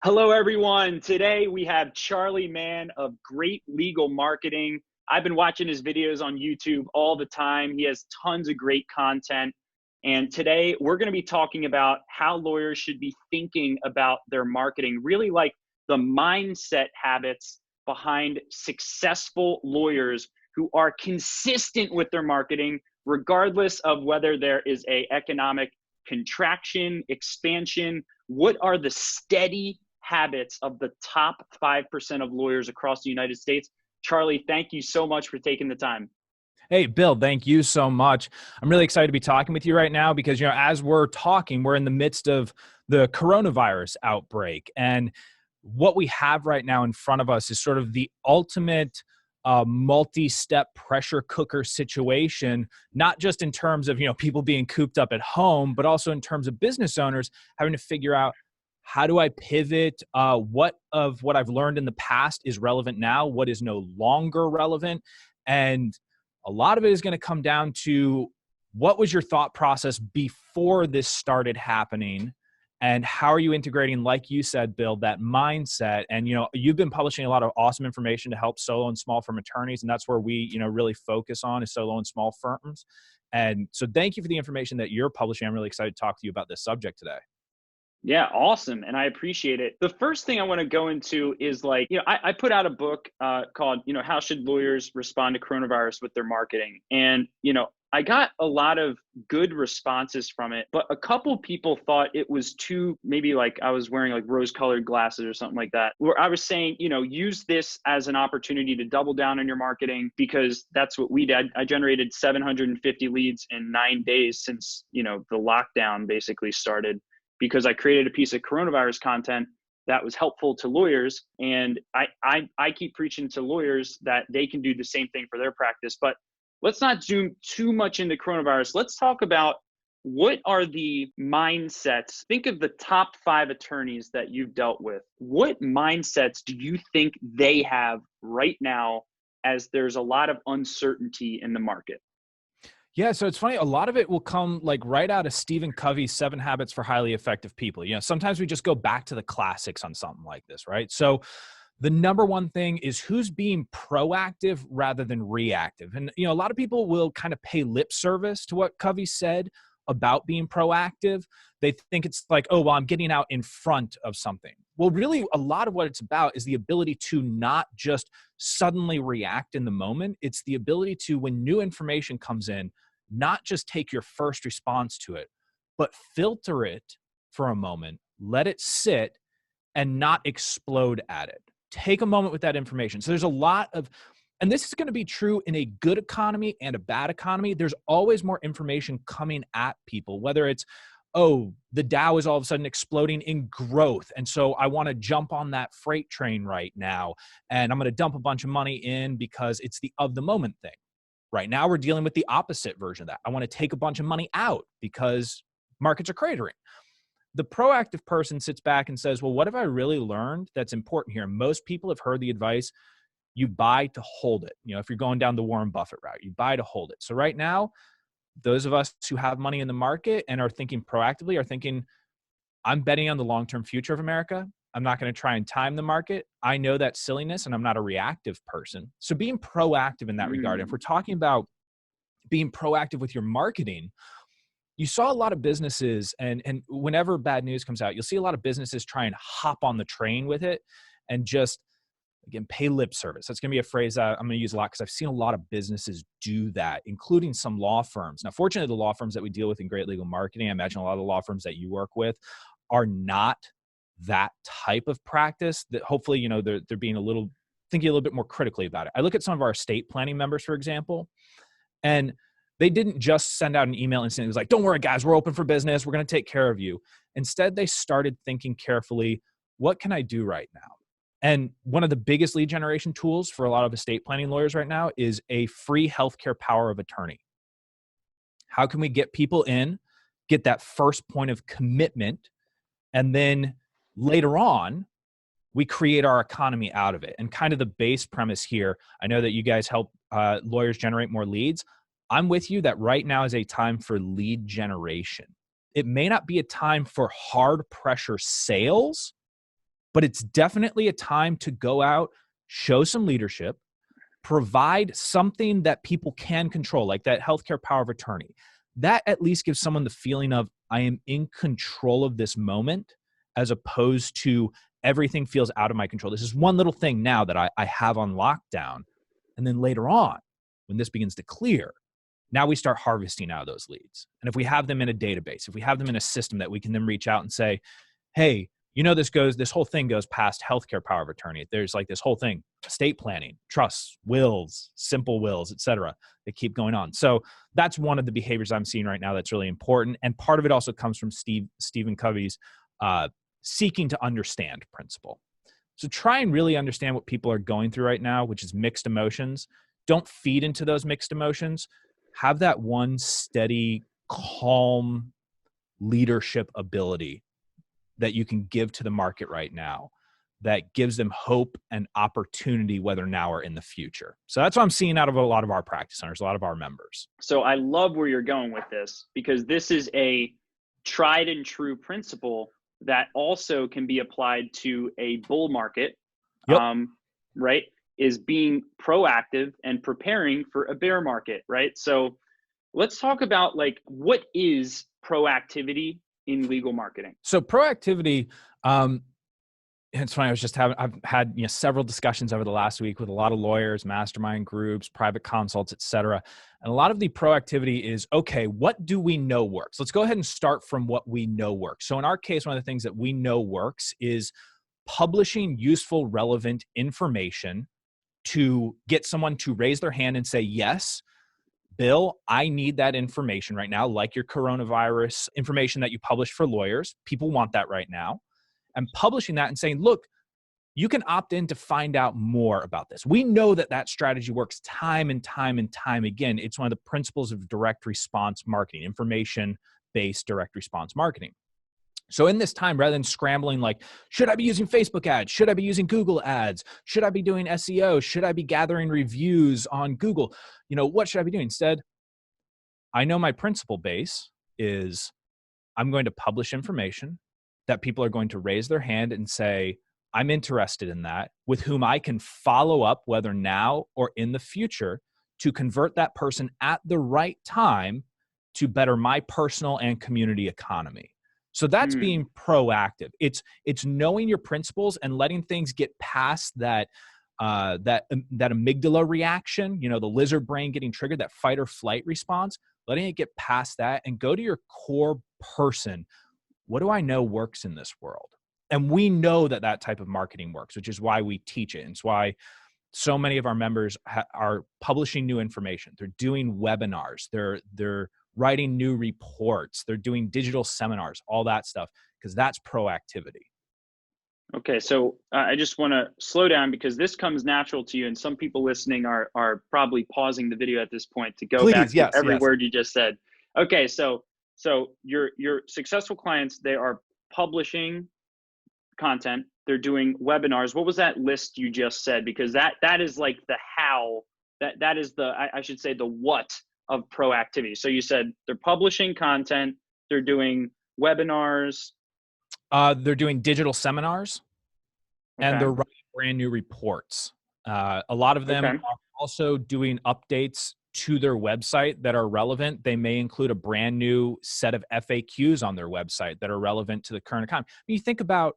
Hello, everyone. Today we have Charley Mann of Great Legal Marketing. I've been watching his videos on YouTube all the time. He has tons of great content. And today we're going to be talking about how lawyers should be thinking about their marketing, really like the mindset habits behind successful lawyers who are consistent with their marketing, regardless of whether there is a economic contraction, expansion. What are the steady habits of the top 5% of lawyers across the United States? Charley, thank you so much for taking the time. Hey, Bill, thank you so much. I'm really excited to be talking with you right now because, as we're talking, we're in the midst of the coronavirus outbreak. And what we have right now in front of us is sort of the ultimate multi-step pressure cooker situation, not just in terms of, people being cooped up at home, but also in terms of business owners having to figure out, how do I pivot? What of what I've learned in the past is relevant now? What is no longer relevant? And a lot of it is going to come down to, what was your thought process before this started happening? And how are you integrating, like you said, Bill, that mindset? And, you've been publishing a lot of awesome information to help solo and small firm attorneys. And that's where we, really focus on, is solo and small firms. And so thank you for the information that you're publishing. I'm really excited to talk to you about this subject today. Yeah, awesome. And I appreciate it. The first thing I want to go into is I put out a book called, How Should Lawyers Respond to Coronavirus with Their Marketing? And, I got a lot of good responses from it, but a couple people thought it was too, maybe like I was wearing like rose colored glasses or something like that, where I was saying, use this as an opportunity to double down on your marketing, because that's what we did. I generated 750 leads in 9 days since, the lockdown basically started, because I created a piece of coronavirus content that was helpful to lawyers. And I keep preaching to lawyers that they can do the same thing for their practice. But let's not zoom too much into coronavirus. Let's talk about, what are the mindsets? Think of the top 5 attorneys that you've dealt with. What mindsets do you think they have right now, as there's a lot of uncertainty in the market? Yeah, so it's funny. A lot of it will come like right out of Stephen Covey's 7 Habits for Highly Effective People. Sometimes we just go back to the classics on something like this, right? So the number one thing is, who's being proactive rather than reactive. And, a lot of people will kind of pay lip service to what Covey said about being proactive. They think it's like, oh, well, I'm getting out in front of something. Well, really, a lot of what it's about is the ability to not just suddenly react in the moment. It's the ability to, when new information comes in, not just take your first response to it, but filter it for a moment, let it sit, and not explode at it. Take a moment with that information. So there's a lot of, and this is going to be true in a good economy and a bad economy. There's always more information coming at people, whether it's, oh, the Dow is all of a sudden exploding in growth, and so I want to jump on that freight train right now, and I'm going to dump a bunch of money in because it's the of the moment thing. Right now, we're dealing with the opposite version of that. I want to take a bunch of money out because markets are cratering. The proactive person sits back and says, well, what have I really learned that's important here? Most people have heard the advice, you buy to hold it. If you're going down the Warren Buffett route, you buy to hold it. So right now, those of us who have money in the market and are thinking proactively are thinking, I'm betting on the long-term future of America. I'm not going to try and time the market. I know that silliness, and I'm not a reactive person. So being proactive in that regard, if we're talking about being proactive with your marketing, you saw a lot of businesses, and whenever bad news comes out, you'll see a lot of businesses try and hop on the train with it and just, again, pay lip service. That's going to be a phrase that I'm going to use a lot, because I've seen a lot of businesses do that, including some law firms. Now, fortunately, the law firms that we deal with in Great Legal Marketing, I imagine a lot of the law firms that you work with are not that type of practice. That hopefully, they're being thinking a little bit more critically about it. I look at some of our estate planning members, for example, and they didn't just send out an email instantly. It was like, don't worry, guys, we're open for business. We're going to take care of you. Instead, they started thinking carefully, what can I do right now? And one of the biggest lead generation tools for a lot of estate planning lawyers right now is a free healthcare power of attorney. How can we get people in, get that first point of commitment, and then later on, we create our economy out of it? And kind of the base premise here, I know that you guys help lawyers generate more leads. I'm with you that right now is a time for lead generation. It may not be a time for hard pressure sales, but it's definitely a time to go out, show some leadership, provide something that people can control, like that healthcare power of attorney. That at least gives someone the feeling of, I am in control of this moment, as opposed to everything feels out of my control. This is one little thing now that I have on lockdown. And then later on, when this begins to clear, now we start harvesting out of those leads. And if we have them in a database, if we have them in a system that we can then reach out and say, hey, this whole thing goes past healthcare power of attorney. There's like this whole thing, estate planning, trusts, wills, simple wills, et cetera, that keep going on. So that's one of the behaviors I'm seeing right now that's really important. And part of it also comes from Stephen Covey's seeking to understand principle. So try and really understand what people are going through right now, which is mixed emotions. Don't feed into those mixed emotions. Have that one steady, calm leadership ability that you can give to the market right now that gives them hope and opportunity, whether now or in the future. So that's what I'm seeing out of a lot of our practice owners, a lot of our members. So I love where you're going with this, because this is a tried and true principle that also can be applied to a bull market, Yep. Right? Is being proactive and preparing for a bear market, right? So let's talk about, like, what is proactivity in legal marketing? So proactivity, it's funny. I've had several discussions over the last week with a lot of lawyers, mastermind groups, private consults, et cetera. And a lot of the proactivity is, okay, what do we know works? Let's go ahead and start from what we know works. So in our case, one of the things that we know works is publishing useful, relevant information to get someone to raise their hand and say, yes, Bill, I need that information right now, like your coronavirus information that you publish for lawyers. People want that right now. And publishing that and saying, look, you can opt in to find out more about this. We know that that strategy works time and time and time again. It's one of the principles of direct response marketing, information-based direct response marketing. So in this time, rather than scrambling like, should I be using Facebook ads? Should I be using Google ads? Should I be doing SEO? Should I be gathering reviews on Google? What should I be doing? Instead, I know my principle base is I'm going to publish information that people are going to raise their hand and say, I'm interested in that, with whom I can follow up, whether now or in the future, to convert that person at the right time to better my personal and community economy. So that's being proactive. It's knowing your principles and letting things get past that amygdala reaction, the lizard brain getting triggered, that fight or flight response, letting it get past that and go to your core person. What do I know works in this world? And we know that type of marketing works, which is why we teach it. And it's why so many of our members are publishing new information. They're doing webinars. They're writing new reports. They're doing digital seminars, all that stuff, because that's proactivity. Okay, so I just want to slow down, because this comes natural to you, and some people listening are probably pausing the video at this point to go back to every word you just said. Okay, so your successful clients, they are publishing content, they're doing webinars. What was that list you just said? Because that is like the how, that is the, I should say, the what of proactivity. So you said they're publishing content, they're doing webinars, they're doing digital seminars, and they're writing brand new reports. A lot of them are also doing updates to their website that are relevant. They may include a brand new set of FAQs on their website that are relevant to the current economy. When you think about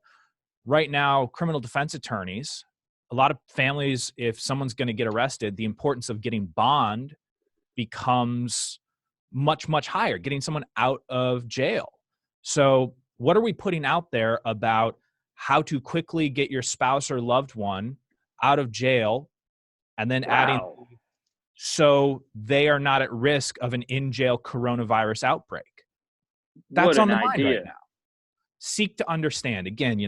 right now, criminal defense attorneys, a lot of families, if someone's going to get arrested, the importance of getting bond becomes much, much higher, getting someone out of jail. So what are we putting out there about how to quickly get your spouse or loved one out of jail, and then adding so they are not at risk of an in-jail coronavirus outbreak? That's on the mind right now. Seek to understand. Again,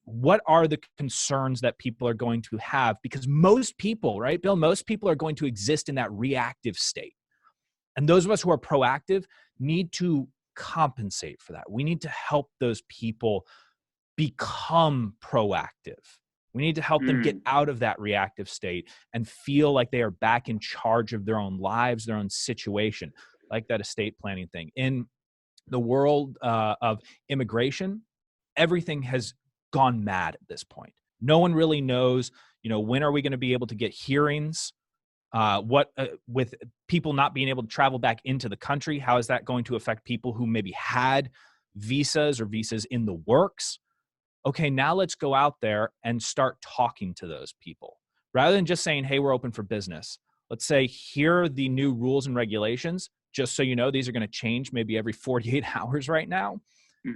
what are the concerns that people are going to have? Because most people, right, Bill, most people are going to exist in that reactive state. And those of us who are proactive need to compensate for that. We need to help those people become proactive. We need to help them get out of that reactive state and feel like they are back in charge of their own lives, their own situation, like that estate planning thing. In the world of immigration, everything has gone mad at this point. No one really knows, when are we going to be able to get hearings? With people not being able to travel back into the country, how is that going to affect people who maybe had visas or visas in the works? Okay, now let's go out there and start talking to those people. Rather than just saying, hey, we're open for business. Let's say, here are the new rules and regulations. Just so you know, these are going to change maybe every 48 hours right now.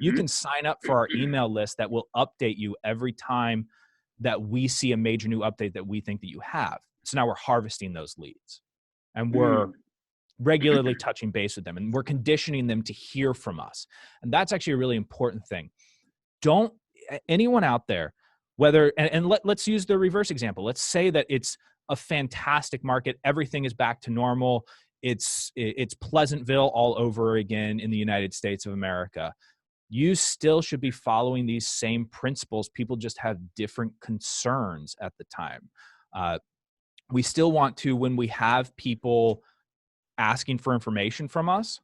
You can sign up for our email list that will update you every time that we see a major new update that we think that you have. So now we're harvesting those leads and we're regularly touching base with them and we're conditioning them to hear from us. And that's actually a really important thing. Don't anyone out there, let's use the reverse example. Let's say that it's a fantastic market. Everything is back to normal. It's Pleasantville all over again in the United States of America. You still should be following these same principles. People just have different concerns at the time. We still want to, when we have people asking for information from us,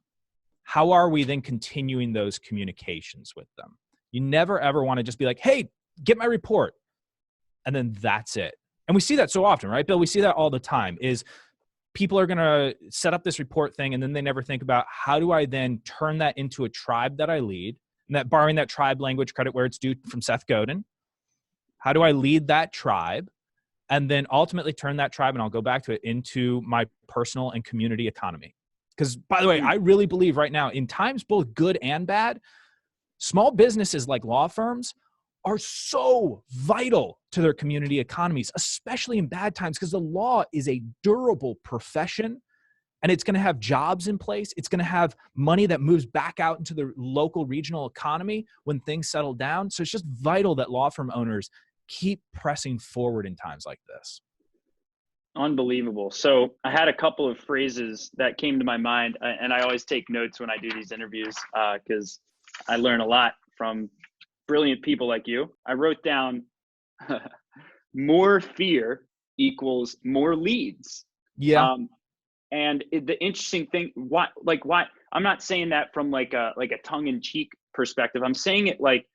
how are we then continuing those communications with them? You never, ever want to just be like, hey, get my report. And then that's it. And we see that so often, right, Bill? We see that all the time is people are going to set up this report thing and then they never think about how do I then turn that into a tribe that I lead? And that, borrowing that tribe language, credit where it's due from Seth Godin. How do I lead that tribe? And then ultimately turn that tribe, and I'll go back to it, into my personal and community economy. Because, by the way, I really believe right now, in times both good and bad, small businesses like law firms are so vital to their community economies, especially in bad times, because the law is a durable profession. And it's going to have jobs in place. It's going to have money that moves back out into the local regional economy when things settle down. So it's just vital that law firm owners keep pressing forward in times like this. Unbelievable. So I had a couple of phrases that came to my mind, and I always take notes when I do these interviews because I learn a lot from brilliant people like you. I wrote down more fear equals more leads. Yeah. And the interesting thing, why I'm not saying that from like a tongue-in-cheek perspective. I'm saying it like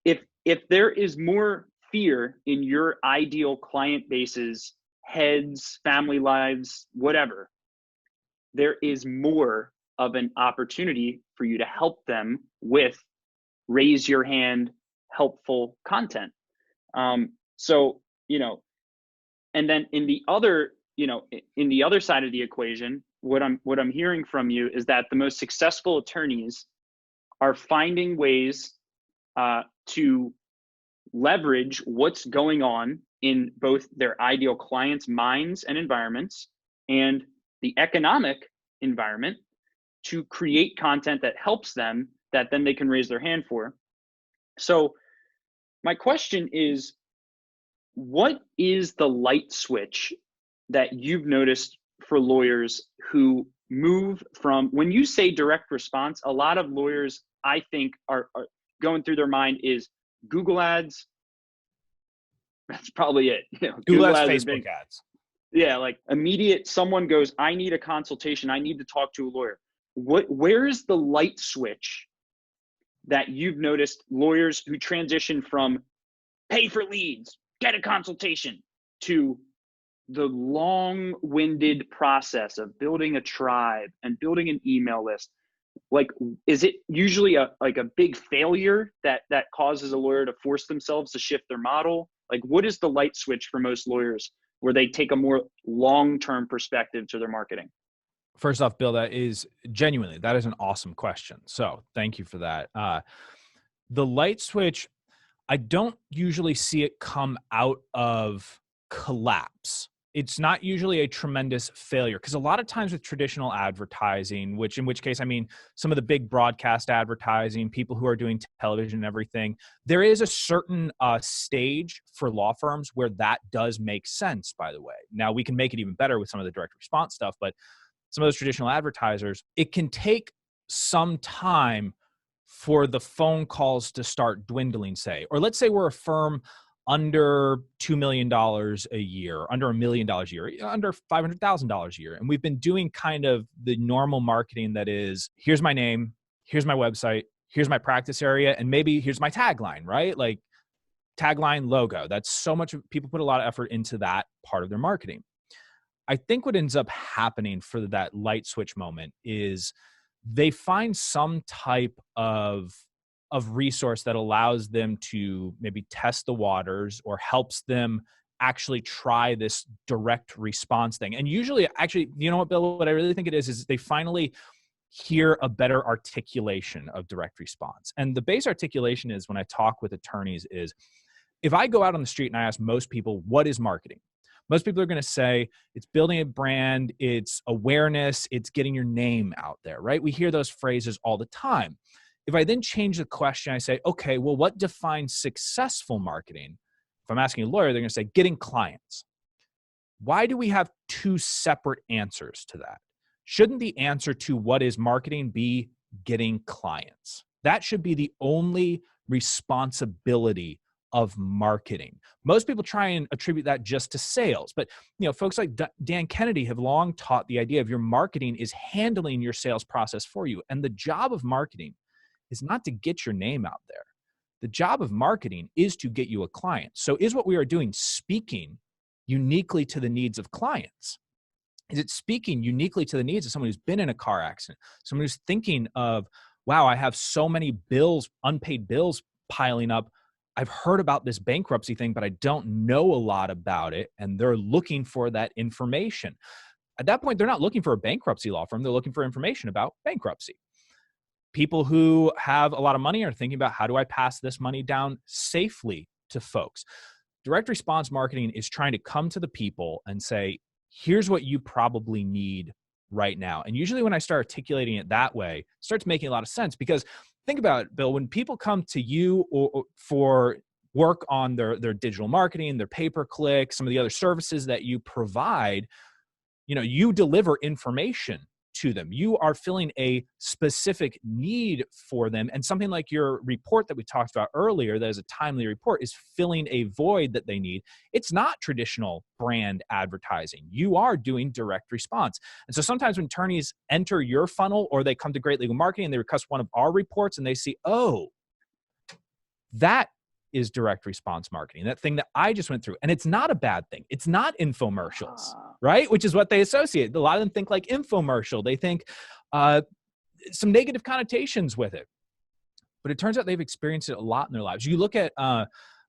if there is more fear in your ideal client base's heads, family lives, whatever, there is more of an opportunity for you to help them with raise your hand, helpful content. So, and then in the other side of the equation, what I'm hearing from you is that the most successful attorneys are finding ways to leverage what's going on in both their ideal clients' minds and environments and the economic environment to create content that helps them, that then they can raise their hand for. So my question is, what is the light switch that you've noticed for lawyers who move from, when you say direct response, a lot of lawyers, I think, are going through their mind is Google ads. That's probably it. Google ads, Facebook ads. Yeah, like immediate, someone goes, I need a consultation. I need to talk to a lawyer. Where is the light switch that you've noticed lawyers who transition from pay for leads, get a consultation, to the long-winded process of building a tribe and building an email list? Like, is it usually a big failure that causes a lawyer to force themselves to shift their model? Like, what is the light switch for most lawyers where they take a more long-term perspective to their marketing? First off, Bill, that is an awesome question. So thank you for that. The light switch, I don't usually see it come out of collapse. It's not usually a tremendous failure, because a lot of times with traditional advertising, in which case, I mean, some of the big broadcast advertising, people who are doing television and everything, there is a certain stage for law firms where that does make sense, by the way. Now, we can make it even better with some of the direct response stuff, but some of those traditional advertisers, it can take some time for the phone calls to start dwindling, say. Or let's say we're a firm under $2 million a year, under $1 million a year, under $500,000 a year. And we've been doing kind of the normal marketing that is, here's my name, here's my website, here's my practice area, and maybe here's my tagline, right? Like, tagline, logo. That's so much, people put a lot of effort into that part of their marketing. I think what ends up happening for that light switch moment is they find some type of resource that allows them to maybe test the waters or helps them actually try this direct response thing. And usually, actually, you know what, Bill, what I really think it is they finally hear a better articulation of direct response. And the base articulation is, when I talk with attorneys, is if I go out on the street and I ask most people, what is marketing? Most people are going to say it's building a brand, it's awareness, it's getting your name out there, right? We hear those phrases all the time. If I then change the question, I say, okay, well, what defines successful marketing? If I'm asking a lawyer, they're going to say getting clients. Why do we have two separate answers to that? Shouldn't the answer to what is marketing be getting clients? That should be the only responsibility of marketing. Most people try and attribute that just to sales, but folks like Dan Kennedy have long taught the idea of your marketing is handling your sales process for you. And the job of marketing is not to get your name out there. The job of marketing is to get you a client. So is what we are doing speaking uniquely to the needs of clients? Is it speaking uniquely to the needs of someone who's been in a car accident, someone who's thinking of, wow, I have so many bills, unpaid bills piling up. I've heard about this bankruptcy thing, but I don't know a lot about it. And they're looking for that information. At that point, they're not looking for a bankruptcy law firm. They're looking for information about bankruptcy. People who have a lot of money are thinking about, how do I pass this money down safely to folks? Direct response marketing is trying to come to the people and say, here's what you probably need right now. And usually when I start articulating it that way, it starts making a lot of sense. Because think about it, Bill, when people come to you or for work on their digital marketing, their pay-per-click, some of the other services that you provide, you deliver information to them. You are filling a specific need for them. And something like your report that we talked about earlier, that is a timely report, is filling a void that they need. It's not traditional brand advertising. You are doing direct response. And so sometimes when attorneys enter your funnel or they come to Great Legal Marketing and they request one of our reports and they see, oh, that is direct response marketing, that thing that I just went through. And it's not a bad thing. It's not infomercials, right? Which is what they associate. A lot of them think like infomercial. They think some negative connotations with it. But it turns out they've experienced it a lot in their lives. You look at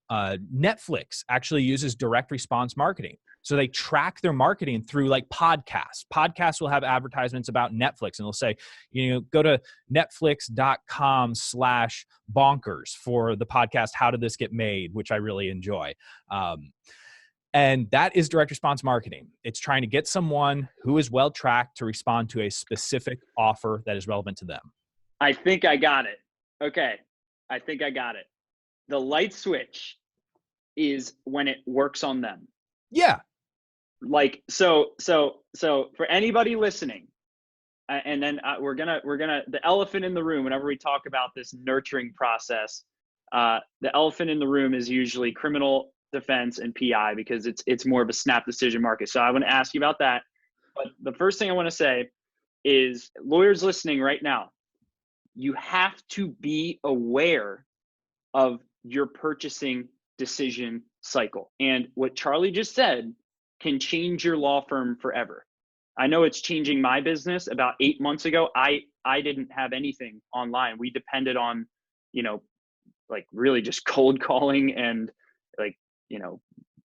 Netflix actually uses direct response marketing. So they track their marketing through like podcasts. Podcasts will have advertisements about Netflix and they'll say, go to netflix.com/bonkers for the podcast, How Did This Get Made, which I really enjoy. And that is direct response marketing. It's trying to get someone who is well tracked to respond to a specific offer that is relevant to them. I think I got it. Okay. I think I got it. The light switch is when it works on them. Yeah. Like, so for anybody listening, and then we're gonna, the elephant in the room, whenever we talk about this nurturing process, the elephant in the room is usually criminal defense and PI, because it's more of a snap decision market. So I want to ask you about that. But the first thing I want to say is, lawyers listening right now, you have to be aware of your purchasing decision cycle. And what Charley just said can change your law firm forever. I know it's changing my business. About 8 months ago, I didn't have anything online. We depended on, like really just cold calling and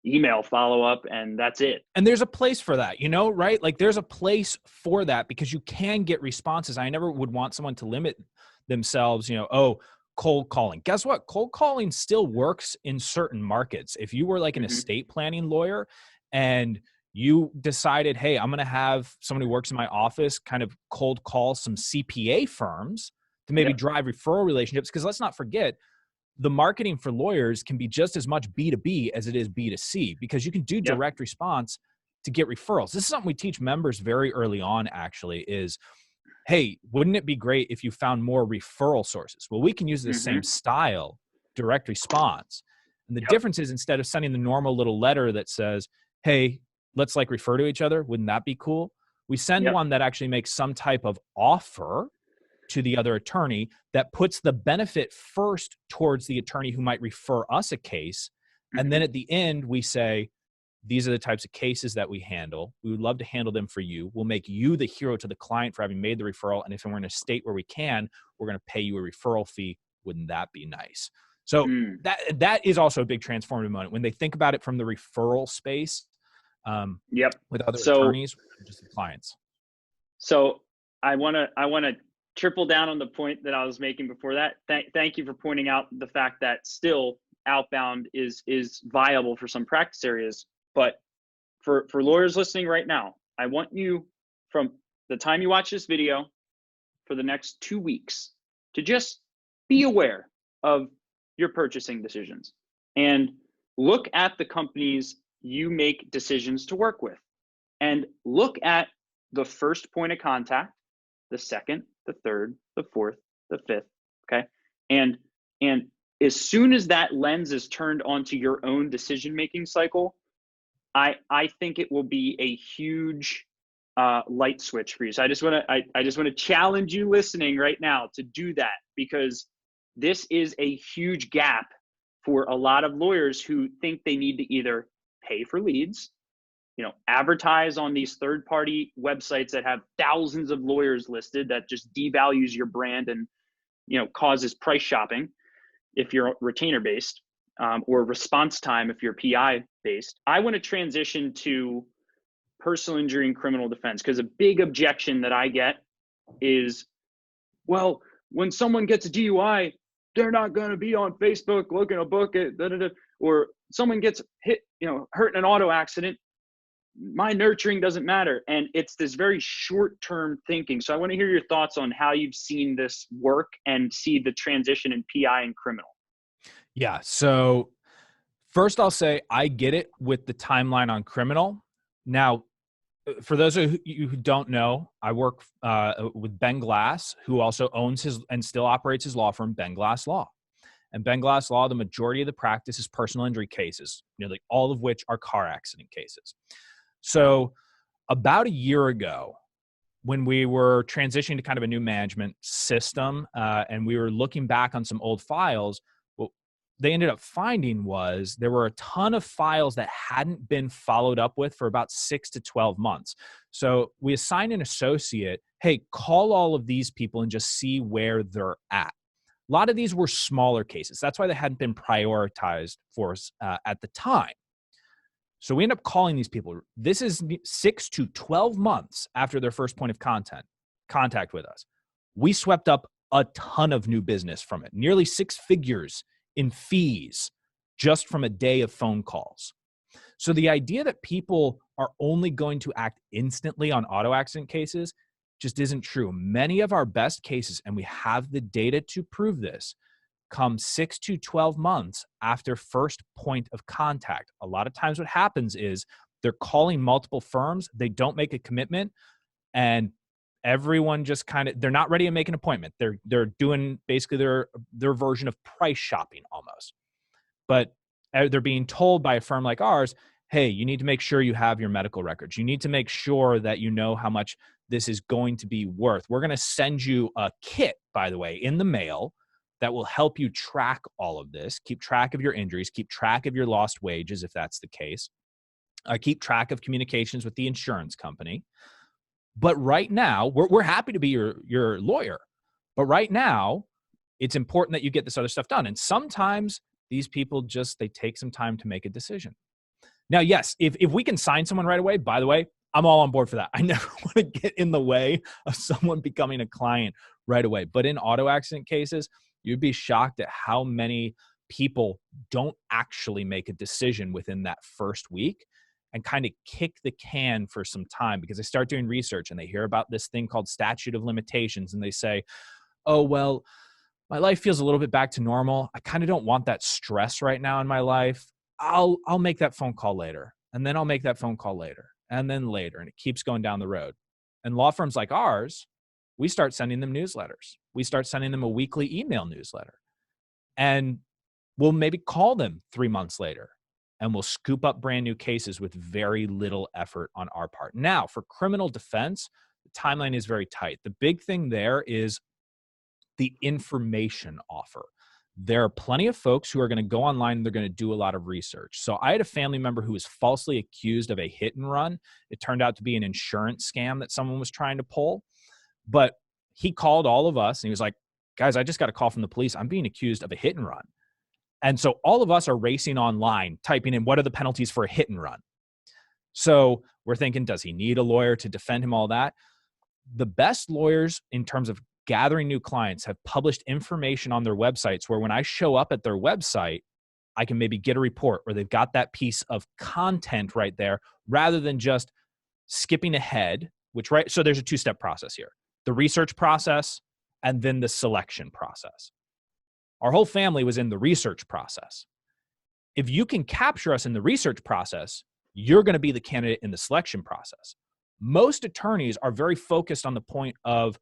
email follow-up, and that's it. And there's a place for that, right? Like there's a place for that because you can get responses. I never would want someone to limit themselves, cold calling. Guess what? Cold calling still works in certain markets. If you were like an estate planning lawyer and you decided, hey, I'm going to have someone who works in my office kind of cold call some CPA firms to maybe drive referral relationships. Because let's not forget, the marketing for lawyers can be just as much B2B as it is B2C, because you can do direct response to get referrals. This is something we teach members very early on, actually, is, hey, wouldn't it be great if you found more referral sources? Well, we can use the same style, direct response. And the difference is, instead of sending the normal little letter that says, hey, let's like refer to each other, wouldn't that be cool? We send one that actually makes some type of offer to the other attorney that puts the benefit first towards the attorney who might refer us a case. And then at the end, we say, these are the types of cases that we handle. We would love to handle them for you. We'll make you the hero to the client for having made the referral. And if we're in a state where we can, we're going to pay you a referral fee. Wouldn't that be nice? So that is also a big transformative moment when they think about it from the referral space with other attorneys, just the clients. So I want to triple down on the point that I was making before that. Thank you for pointing out the fact that still outbound is viable for some practice areas. But for lawyers listening right now, I want you, from the time you watch this video for the next 2 weeks, to just be aware of your purchasing decisions and look at the companies you make decisions to work with, and look at the first point of contact, the second, the third, the fourth, the fifth. Okay. And as soon as that lens is turned onto your own decision-making cycle, I think it will be a huge light switch for you. So I just want to challenge you listening right now to do that, because this is a huge gap for a lot of lawyers who think they need to either pay for leads, advertise on these third-party websites that have thousands of lawyers listed, that just devalues your brand and, causes price shopping if you're retainer-based, or response time if you're PI-based. I want to transition to personal injury and criminal defense, because a big objection that I get is, well, when someone gets a DUI, they're not going to be on Facebook looking a book at or someone gets hit, hurt in an auto accident, my nurturing doesn't matter. And it's this very short-term thinking. So I want to hear your thoughts on how you've seen this work and see the transition in PI and criminal. Yeah. So first I'll say I get it with the timeline on criminal. Now, for those of you who don't know, I work with Ben Glass, who also owns his and still operates his law firm, Ben Glass Law. And Ben Glass Law, the majority of the practice is personal injury cases, nearly all of which are car accident cases. So about a year ago, when we were transitioning to kind of a new management system, and we were looking back on some old files, what they ended up finding was there were a ton of files that hadn't been followed up with for about 6 to 12 months. So we assigned an associate, hey, call all of these people and just see where they're at. A lot of these were smaller cases. That's why they hadn't been prioritized for us at the time. So we end up calling these people. This is 6 to 12 months after their first point of contact with us. We swept up a ton of new business from it, nearly 6 figures in fees just from a day of phone calls. So the idea that people are only going to act instantly on auto accident cases just isn't true. Many of our best cases, and we have the data to prove this, come 6 to 12 months after first point of contact. A lot of times what happens is they're calling multiple firms, they don't make a commitment, and everyone just they're not ready to make an appointment. They're doing basically their version of price shopping almost. But they're being told by a firm like ours, hey, you need to make sure you have your medical records. You need to make sure that you know how much this is going to be worth. We're going to send you a kit, by the way, in the mail that will help you track all of this, keep track of your injuries, keep track of your lost wages, if that's the case, keep track of communications with the insurance company. But right now, we're happy to be your lawyer. But right now, it's important that you get this other stuff done. And sometimes these people they take some time to make a decision. Now, yes, if we can sign someone right away, by the way, I'm all on board for that. I never want to get in the way of someone becoming a client right away. But in auto accident cases, you'd be shocked at how many people don't actually make a decision within that first week and kind of kick the can for some time because they start doing research and they hear about this thing called statute of limitations and they say, oh, well, my life feels a little bit back to normal. I kind of don't want that stress right now in my life. I'll make that phone call later. And then I'll make that phone call later and then later. And it keeps going down the road. And law firms like ours, we start sending them newsletters. We start sending them a weekly email newsletter. And we'll maybe call them 3 months later. And we'll scoop up brand new cases with very little effort on our part. Now, for criminal defense, the timeline is very tight. The big thing there is the information offer. There are plenty of folks who are going to go online and they're going to do a lot of research. So I had a family member who was falsely accused of a hit and run. It turned out to be an insurance scam that someone was trying to pull. But he called all of us and he was like, guys, I just got a call from the police. I'm being accused of a hit and run. And so all of us are racing online, typing in what are the penalties for a hit and run. So we're thinking, does he need a lawyer to defend him, all that? The best lawyers in terms of gathering new clients have published information on their websites where when I show up at their website, I can maybe get a report where they've got that piece of content right there rather than just skipping ahead, which, right? So there's a two-step process here, the research process and then the selection process. Our whole family was in the research process. If you can capture us in the research process, you're going to be the candidate in the selection process. Most attorneys are very focused on the point of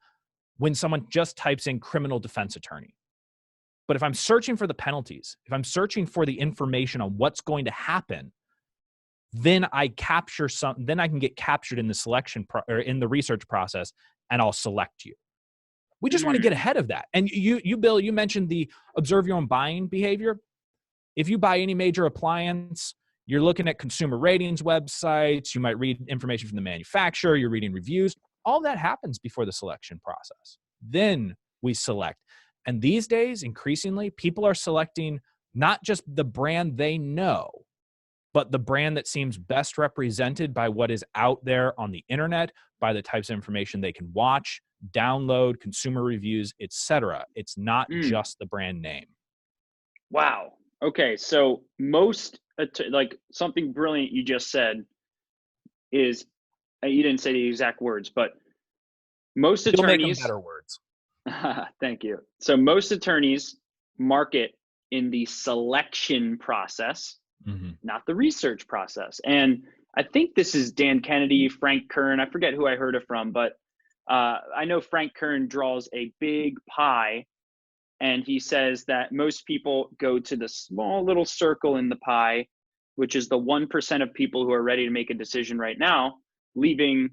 when someone just types in criminal defense attorney. But if I'm searching for the penalties, if I'm searching for the information on what's going to happen, then I can get captured in the selection or in the research process, and I'll select you. We just want to get ahead of that. And you, Bill, you mentioned the observe your own buying behavior. If you buy any major appliance, you're looking at consumer ratings websites, you might read information from the manufacturer, you're reading reviews. All that happens before the selection process. Then we select. And these days, increasingly, people are selecting not just the brand they know, but the brand that seems best represented by what is out there on the internet, by the types of information they can watch, download, consumer reviews, etc. It's not just the brand name. Wow. Okay. So most, like something brilliant you just said is, you didn't say the exact words, but most attorneys— You'll make them better words. Thank you. So most attorneys market in the selection process, not the research process. And I think this is Dan Kennedy, Frank Kern. I forget who I heard it from, but I know Frank Kern draws a big pie, and he says that most people go to the small little circle in the pie, which is the 1% of people who are ready to make a decision right now, leaving,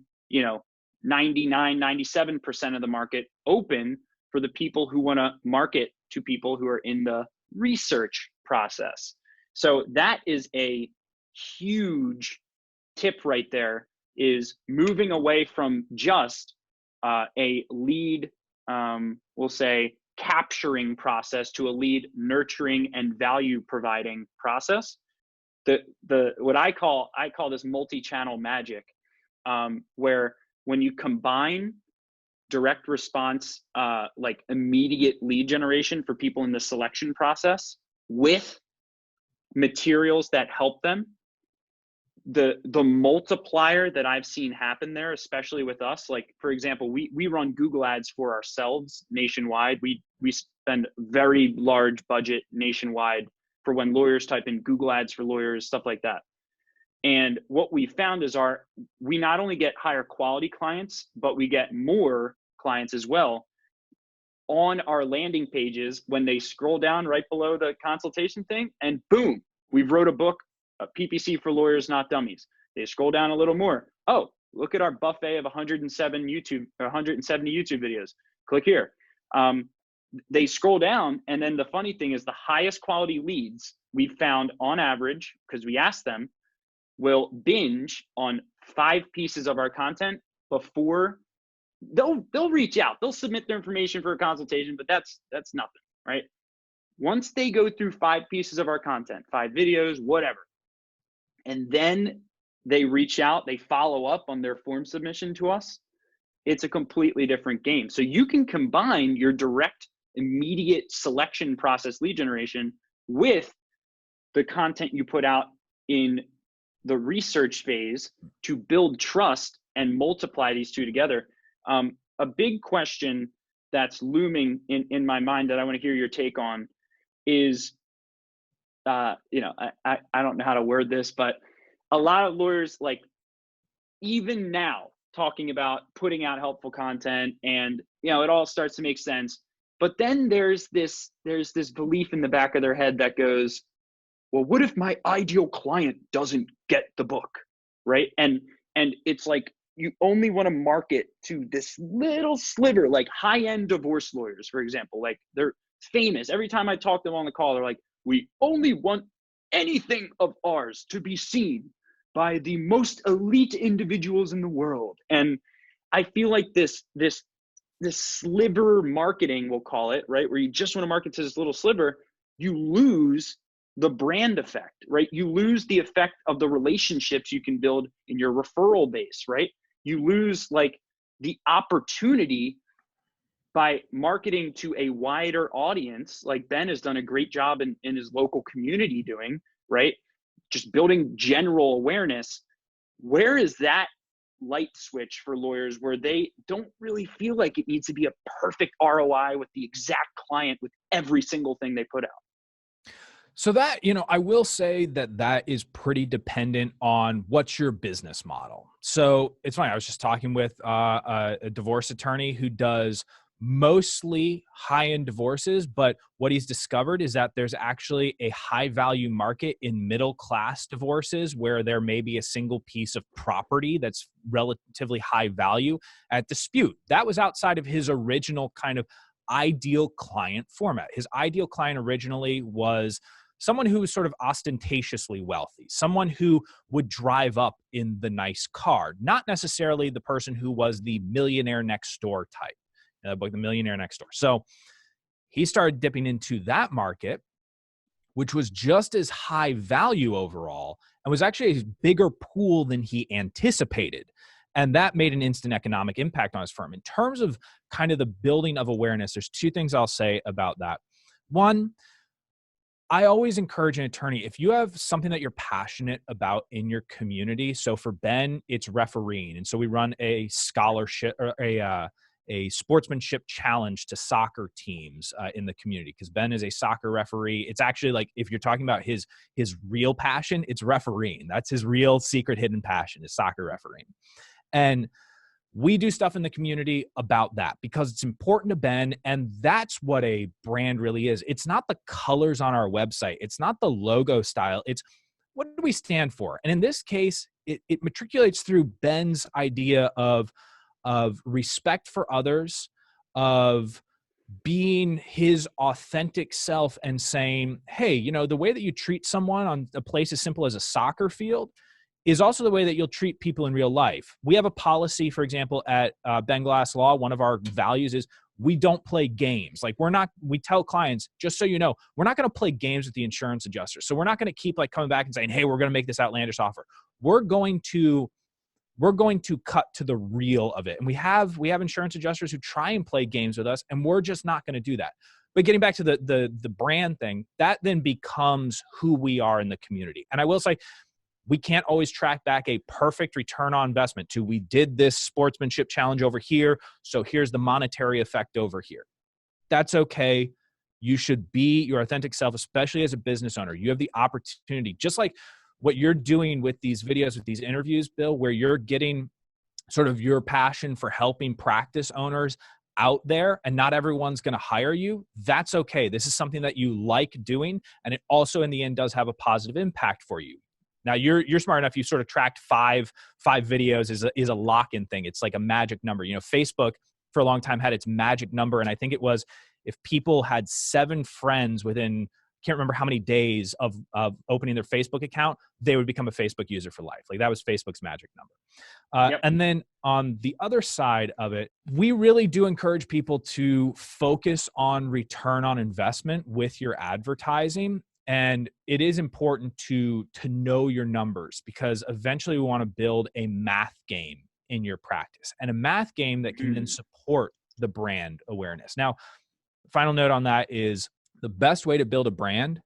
99, 97% of the market open for the people who want to market to people who are in the research process. So that is a huge tip right there, is moving away from just a lead, we'll say, capturing process to a lead nurturing and value providing process. What I call this multi-channel magic, where when you combine direct response, like immediate lead generation for people in the selection process with materials that help them, the multiplier that I've seen happen there, especially with us, like for example, we run Google ads for ourselves nationwide. We spend very large budget nationwide for when lawyers type in Google ads for lawyers, stuff like that. And what we found is we not only get higher quality clients, but we get more clients as well on our landing pages when they scroll down right below the consultation thing, and boom, we've wrote a book, PPC for Lawyers Not Dummies. They scroll down a little more. Oh, look at our buffet of 170 YouTube videos. Click here. They scroll down, and then the funny thing is the highest quality leads we've found on average, because we asked them, will binge on 5 pieces of our content before they'll reach out. They'll submit their information for a consultation, but that's nothing, right? Once they go through 5 pieces of our content, 5 videos, whatever, and then they reach out, they follow up on their form submission to us, it's a completely different game. So you can combine your direct, immediate selection process lead generation with the content you put out in the research phase to build trust and multiply these two together. A big question that's looming in my mind that I want to hear your take on is, I don't know how to word this, but a lot of lawyers, like, even now, talking about putting out helpful content, and it all starts to make sense. But then there's this belief in the back of their head that goes, well, what if my ideal client doesn't get the book, right? And it's like you only want to market to this little sliver, like high-end divorce lawyers, for example. Like, they're famous. Every time I talk to them on the call, they're like, we only want anything of ours to be seen by the most elite individuals in the world. And I feel like this sliver marketing, we'll call it, right, where you just want to market to this little sliver, you lose the brand effect, right? You lose the effect of the relationships you can build in your referral base, right? You lose like the opportunity by marketing to a wider audience, like Ben has done a great job in his local community doing, right? Just building general awareness. Where is that light switch for lawyers where they don't really feel like it needs to be a perfect ROI with the exact client with every single thing they put out? So that, I will say that that is pretty dependent on what's your business model. So it's funny. I was just talking with a divorce attorney who does mostly high-end divorces, but what he's discovered is that there's actually a high value market in middle class divorces where there may be a single piece of property that's relatively high value at dispute. That was outside of his original kind of ideal client format. His ideal client originally was someone who was sort of ostentatiously wealthy, someone who would drive up in the nice car, not necessarily the person who was the millionaire next door type, like the millionaire next door. So he started dipping into that market, which was just as high value overall and was actually a bigger pool than he anticipated. And that made an instant economic impact on his firm. In terms of kind of the building of awareness, there's two things I'll say about that. One, I always encourage an attorney, if you have something that you're passionate about in your community. So for Ben, it's refereeing. And so we run a scholarship or a sportsmanship challenge to soccer teams in the community, because Ben is a soccer referee. It's actually like, if you're talking about his real passion, it's refereeing. That's his real secret hidden passion, is soccer refereeing. And we do stuff in the community about that because it's important to Ben. And that's what a brand really is. It's not the colors on our website. It's not the logo style. It's what do we stand for? And in this case, it matriculates through Ben's idea of respect for others, of being his authentic self and saying, hey, the way that you treat someone on a place as simple as a soccer field is also the way that you'll treat people in real life. We have a policy, for example, at Ben Glass Law. One of our values is we don't play games. Like, we tell clients, just so you know, we're not going to play games with the insurance adjuster. So we're not going to keep like coming back and saying, hey, we're going to make this outlandish offer. We're going to cut to the real of it. And we have insurance adjusters who try and play games with us, and we're just not going to do that. But getting back to the brand thing, that then becomes who we are in the community. And I will say, we can't always track back a perfect return on investment to, we did this sportsmanship challenge over here, so here's the monetary effect over here. That's okay. You should be your authentic self, especially as a business owner. You have the opportunity, just like what you're doing with these videos, with these interviews, Bill, where you're getting sort of your passion for helping practice owners out there, and not everyone's going to hire you. That's okay. This is something that you like doing, and it also in the end does have a positive impact for you. Now you're smart enough. You sort of tracked five videos is a lock-in thing. It's like a magic number. Facebook for a long time had its magic number, and I think it was, if people had 7 friends within, can't remember how many days of opening their Facebook account, they would become a Facebook user for life. Like, that was Facebook's magic number. Yep. And then on the other side of it, we really do encourage people to focus on return on investment with your advertising. And it is important to know your numbers, because eventually we want to build a math game in your practice, and a math game that can then support the brand awareness. Now, final note on that is, the best way to build a brand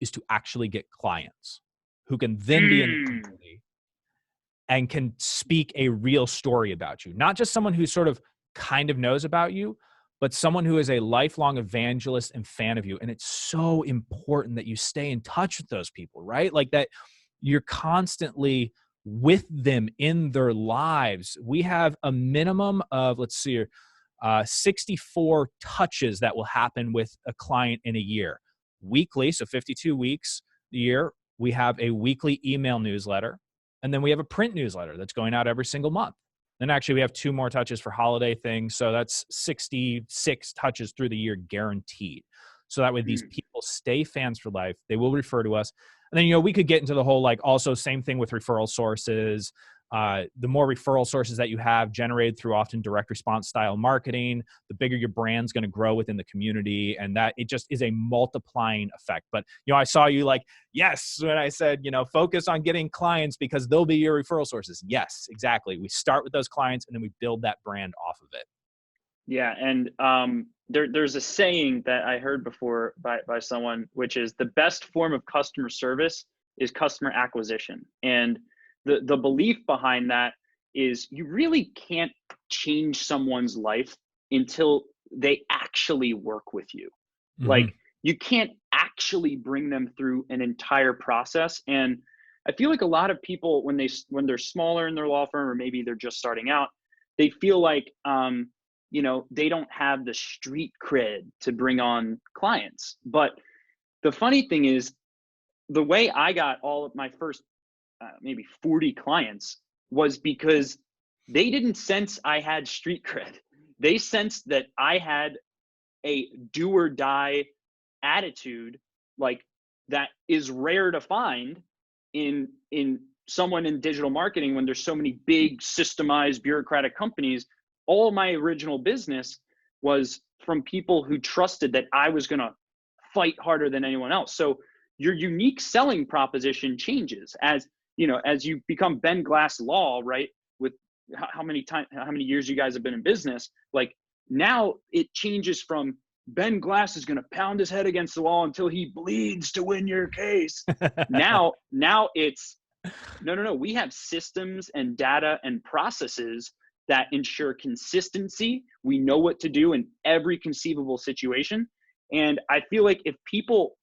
is to actually get clients who can then be in the community and can speak a real story about you. Not just someone who sort of kind of knows about you, but someone who is a lifelong evangelist and fan of you. And it's so important that you stay in touch with those people, right? Like, that you're constantly with them in their lives. We have a minimum of, 64 touches that will happen with a client in a year. Weekly, so 52 weeks a year, we have a weekly email newsletter, and then we have a print newsletter that's going out every single month. Then actually we have 2 more touches for holiday things. So that's 66 touches through the year guaranteed. So that way these Mm. people stay fans for life. They will refer to us. And then, we could get into the whole, like, also same thing with referral sources. The more referral sources that you have generated through often direct response style marketing, the bigger your brand's going to grow within the community. And that it just is a multiplying effect. But, I saw you like, yes, when I said, focus on getting clients because they'll be your referral sources. Yes, exactly. We start with those clients and then we build that brand off of it. Yeah, and there's a saying that I heard before by someone, which is the best form of customer service is customer acquisition. And the belief behind that is you really can't change someone's life until they actually work with you. Mm-hmm. Like, you can't actually bring them through an entire process. And I feel like a lot of people, when they're smaller in their law firm, or maybe they're just starting out, they feel like they don't have the street cred to bring on clients. But the funny thing is, the way I got all of my first maybe 40 clients was because they didn't sense I had street cred. They sensed that I had a do or die attitude, like, that is rare to find in someone in digital marketing when there's so many big systemized bureaucratic companies. All my original business was from people who trusted that I was going to fight harder than anyone else. So your unique selling proposition changes as you become Ben Glass Law, right? With how many years you guys have been in business, like, now it changes from Ben Glass is going to pound his head against the wall until he bleeds to win your case. now it's no. We have systems and data and processes that ensure consistency. We know what to do in every conceivable situation. And I feel like if people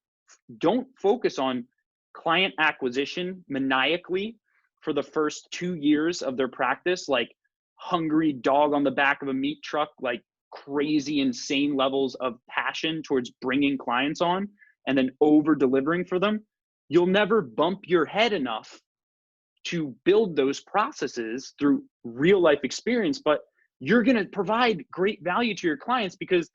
don't focus on client acquisition maniacally for the first 2 years of their practice, like hungry dog on the back of a meat truck, like crazy, insane levels of passion towards bringing clients on and then over delivering for them, you'll never bump your head enough to build those processes through real life experience. But you're going to provide great value to your clients because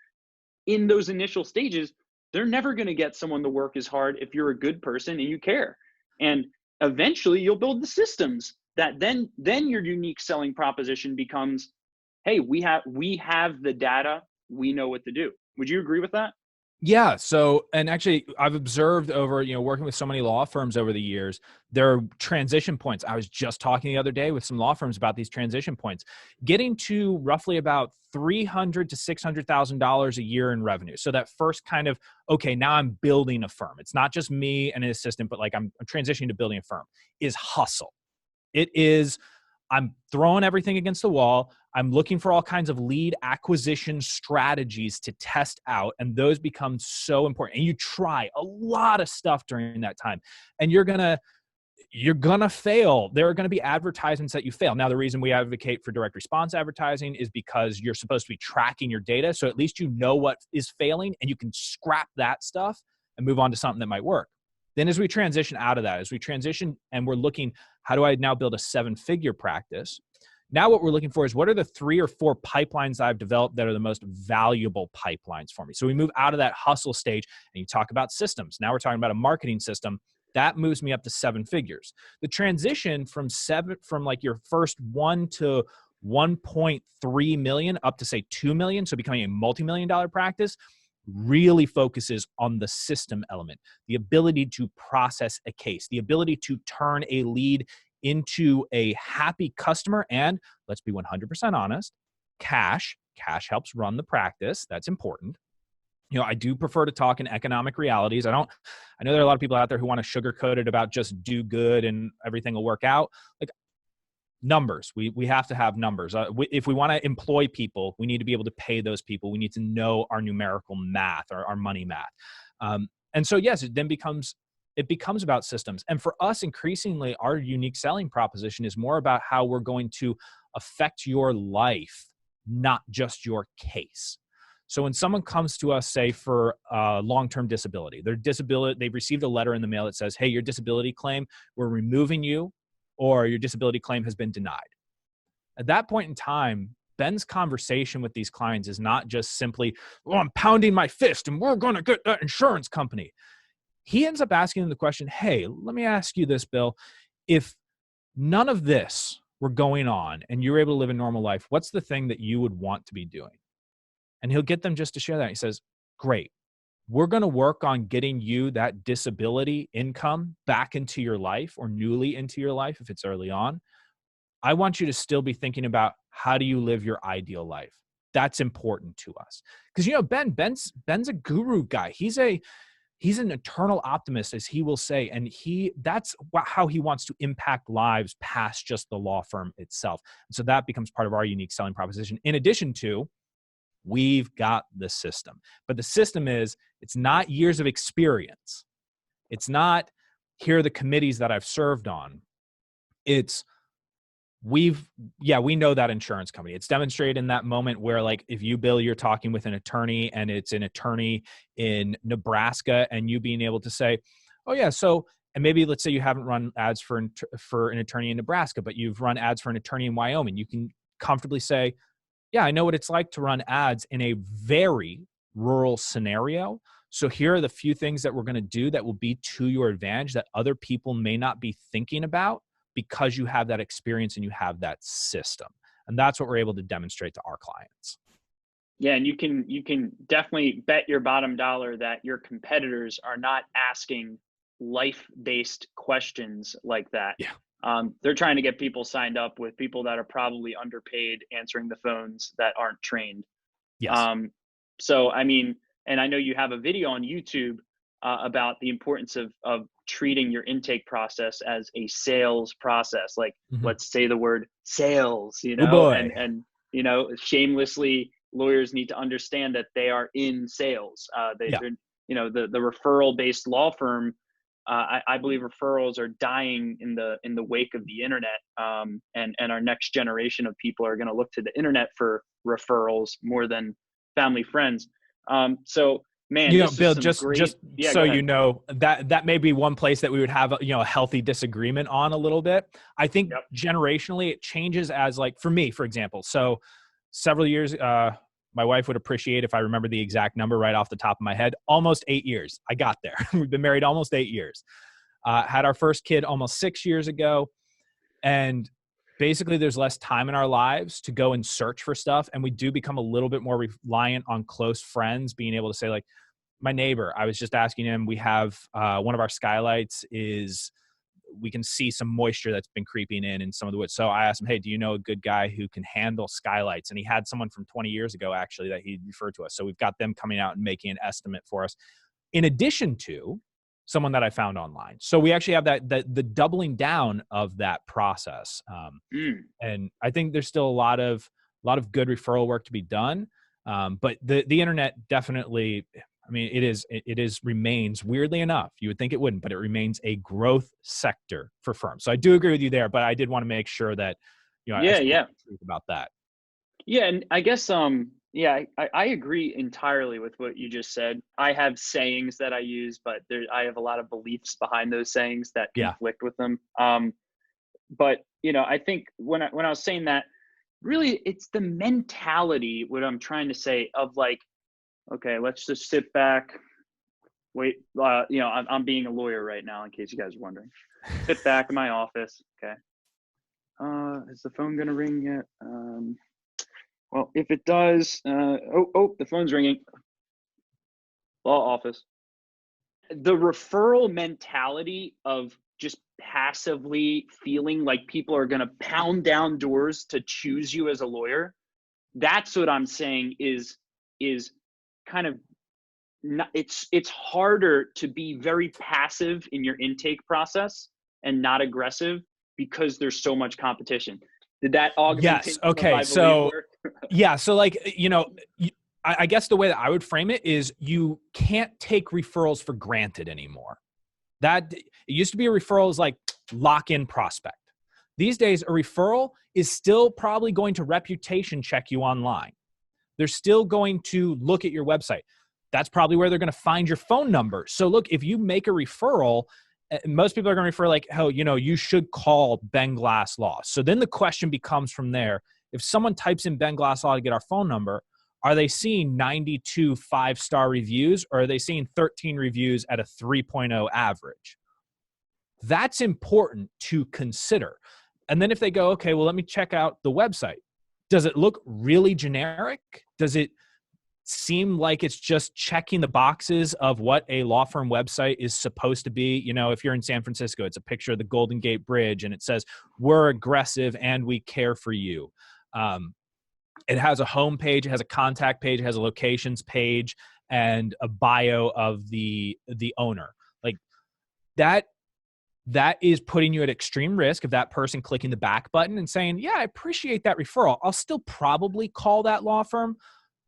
in those initial stages, they're never going to get someone to work as hard if you're a good person and you care. And eventually you'll build the systems that then your unique selling proposition becomes, hey, we have the data, we know what to do. Would you agree with that? Yeah. So, and actually I've observed over, working with so many law firms over the years, there are transition points. I was just talking the other day with some law firms about these transition points, getting to roughly about $300,000 to $600,000 a year in revenue. So that first kind of, okay, now I'm building a firm. It's not just me and an assistant, but like I'm transitioning to building a firm, is hustle. It is, I'm throwing everything against the wall. I'm looking for all kinds of lead acquisition strategies to test out. And those become so important. And you try a lot of stuff during that time. And you're going to fail. There are going to be advertisements that you fail. Now, the reason we advocate for direct response advertising is because you're supposed to be tracking your data. So at least you know what is failing and you can scrap that stuff and move on to something that might work. Then as we transition out of that, as we transition and we're looking, how do I now build a 7-figure practice? Now what we're looking for is what are the 3 or 4 pipelines I've developed that are the most valuable pipelines for me? So we move out of that hustle stage and you talk about systems. Now we're talking about a marketing system. That moves me up to 7 figures. The transition from like your first 1 to 1.3 million up to say 2 million, so becoming a multi-million-dollar practice, really focuses on the system element, the ability to process a case, the ability to turn a lead into a happy customer. And let's be 100% honest, cash helps run the practice. That's important. I do prefer to talk in economic realities. I know there are a lot of people out there who want to sugarcoat it about just do good and everything will work out. Like, numbers. We have to have numbers. If we want to employ people, we need to be able to pay those people. We need to know our numerical math, our money math. And so, yes, it becomes about systems. And for us, increasingly, our unique selling proposition is more about how we're going to affect your life, not just your case. So when someone comes to us, say for long-term disability, they've received a letter in the mail that says, hey, your disability claim, we're removing you, or your disability claim has been denied. At that point in time, Ben's conversation with these clients is not just simply, "Oh, I'm pounding my fist and we're going to get that insurance company." He ends up asking them the question, "Hey, let me ask you this, Bill. If none of this were going on and you were able to live a normal life, what's the thing that you would want to be doing?" And he'll get them just to share that. He says, "Great. We're going to work on getting you that disability income back into your life, or newly into your life if it's early on. I want you to still be thinking about, how do you live your ideal life? That's important to us." Because, Ben's a guru guy. He's an eternal optimist, as he will say, and that's how he wants to impact lives past just the law firm itself. And so that becomes part of our unique selling proposition. In addition to, we've got the system, but the system it's not years of experience. It's not, here are the committees that I've served on. It's, we know that insurance company. It's demonstrated in that moment where, like, if you, Bill, you're talking with an attorney and it's an attorney in Nebraska, and you being able to say, "Oh yeah, so," and maybe let's say you haven't run ads for an attorney in Nebraska, but you've run ads for an attorney in Wyoming. You can comfortably say, "Yeah, I know what it's like to run ads in a very rural scenario. So here are the few things that we're going to do that will be to your advantage that other people may not be thinking about, because you have that experience and you have that system." And that's what we're able to demonstrate to our clients. Yeah, and you can definitely bet your bottom dollar that your competitors are not asking life-based questions like that. Yeah. They're trying to get people signed up with people that are probably underpaid, answering the phones, that aren't trained. Yes. So, I mean, and I know you have a video on YouTube about the importance of treating your intake process as a sales process. Like, let's say the word sales, Oh boy. and shamelessly, lawyers need to understand that they are in sales. They're, the referral-based law firm. I believe referrals are dying in the wake of the internet, and our next generation of people are going to look to the internet for referrals more than family friends. So, man, Bill, just yeah, so you know, that may be one place that we would have a healthy disagreement on a little bit. I think generationally it changes, as, like, for me, for example. So several years, my wife would appreciate if I remember the exact number right off the top of my head. Almost 8 years. I got there. We've been married almost 8 years. Had our first kid almost 6 years ago. And basically there's less time in our lives to go and search for stuff. And we do become a little bit more reliant on close friends being able to say, like, my neighbor, I was just asking him, we have one of our skylights we can see some moisture that's been creeping in some of the wood. So I asked him, "Hey, do you know a good guy who can handle skylights?" And he had someone from 20 years ago, actually, that he referred to us. So we've got them coming out and making an estimate for us, in addition to someone that I found online. So we actually have the doubling down of that process. And I think there's still a lot of good referral work to be done. But the internet definitely, I mean, it remains, weirdly enough, you would think it wouldn't, but it remains a growth sector for firms. So I do agree with you there, but I did want to make sure that, I spoke the truth about that. Yeah. And I guess, I agree entirely with what you just said. I have sayings that I use, but I have a lot of beliefs behind those sayings that conflict with them. But, I think when I was saying that, really, it's the mentality, what I'm trying to say, of, like, okay, let's just sit back, wait. I'm being a lawyer right now, in case you guys are wondering. Sit back in my office. Okay. Is the phone going to ring yet? Well, if it does, the phone's ringing. Law office. The referral mentality of just passively feeling like people are going to pound down doors to choose you as a lawyer. That's what I'm saying is kind of not, it's harder to be very passive in your intake process and not aggressive, because there's so much competition. Did that augment? Yes. Okay. So yeah. So, like, I guess the way that I would frame it is, you can't take referrals for granted anymore. That it used to be, a referral is like lock-in prospect. These days, a referral is still probably going to reputation check you online. They're still going to look at your website. That's probably where they're going to find your phone number. So look, if you make a referral most people are going to refer like, oh, you should call Ben Glass Law. So then the question becomes from there, if someone types in Ben Glass Law to get our phone number, are they seeing 92 5-star reviews, or are they seeing 13 reviews at a 3.0 average? That's important to consider. And then if they go, okay, well, let me check out the website. Does it look really generic? Does it seem like it's just checking the boxes of what a law firm website is supposed to be? If you're in San Francisco, it's a picture of the Golden Gate Bridge and it says, we're aggressive and we care for you. It has a home page, it has a contact page, it has a locations page, and a bio of the owner. Like that is putting you at extreme risk of that person clicking the back button and saying, yeah, I appreciate that referral. I'll still probably call that law firm.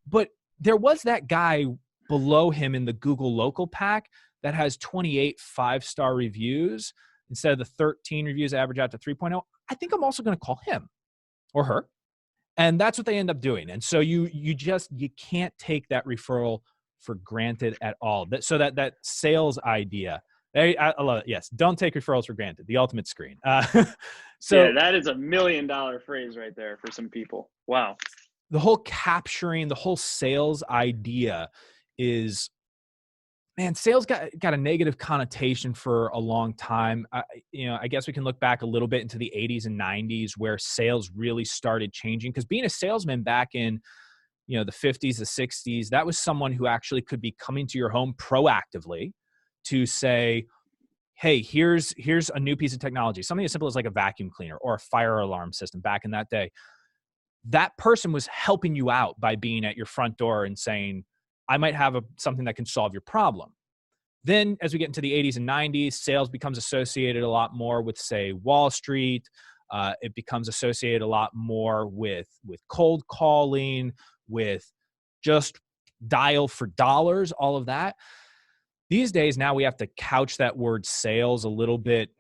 But there was that guy below him in the Google local pack that has 28 5-star reviews instead of the 13 reviews average out to 3.0. I think I'm also going to call him or her. And that's what they end up doing. And so you can't take that referral for granted at all. So that sales idea, I love it. Yes. Don't take referrals for granted. The ultimate screen. So yeah, that is $1 million phrase right there for some people. Wow. The whole capturing, the whole sales idea is, man, sales got a negative connotation for a long time. I guess we can look back a little bit into the 80s and 90s where sales really started changing, because being a salesman back in, the 50s, the 60s, that was someone who actually could be coming to your home proactively to say, hey, here's a new piece of technology, something as simple as like a vacuum cleaner or a fire alarm system back in that day. That person was helping you out by being at your front door and saying, I might have something that can solve your problem. Then as we get into the 80s and 90s, sales becomes associated a lot more with, say, Wall Street. It becomes associated a lot more with cold calling, with just dial for dollars, all of that. These days, now we have to couch that word sales a little bit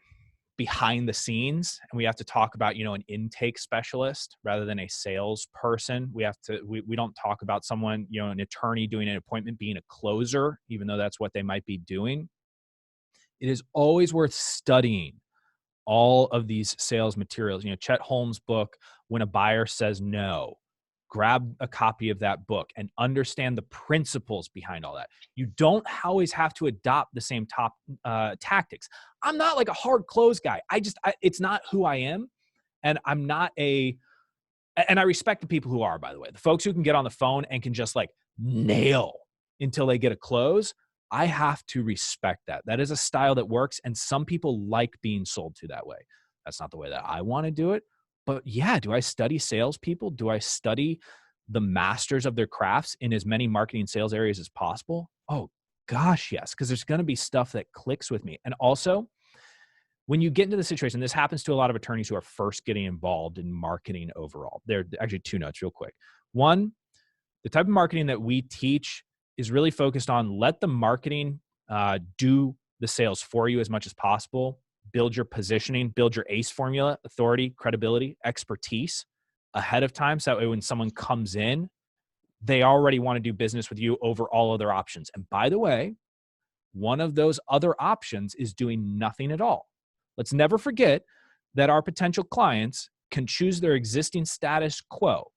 behind the scenes, and we have to talk about, an intake specialist rather than a salesperson. We don't talk about someone, an attorney doing an appointment being a closer, even though that's what they might be doing. It is always worth studying all of these sales materials. Chet Holmes' book, When a Buyer Says No. Grab a copy of that book and understand the principles behind all that. You don't always have to adopt the same tactics. I'm not like a hard close guy. It's not who I am. And and I respect the people who are, by the way, the folks who can get on the phone and can just like nail until they get a close. I have to respect that. That is a style that works. And some people like being sold to that way. That's not the way that I want to do it. But yeah, do I study salespeople? Do I study the masters of their crafts in as many marketing sales areas as possible? Oh gosh, yes. Because there's going to be stuff that clicks with me. And also, when you get into the situation, this happens to a lot of attorneys who are first getting involved in marketing overall. There are actually 2 notes real quick. One, the type of marketing that we teach is really focused on let the marketing do the sales for you as much as possible. Build your positioning, build your ACE formula, authority, credibility, expertise ahead of time. So that way when someone comes in, they already want to do business with you over all other options. And by the way, one of those other options is doing nothing at all. Let's never forget that our potential clients can choose their existing status quo.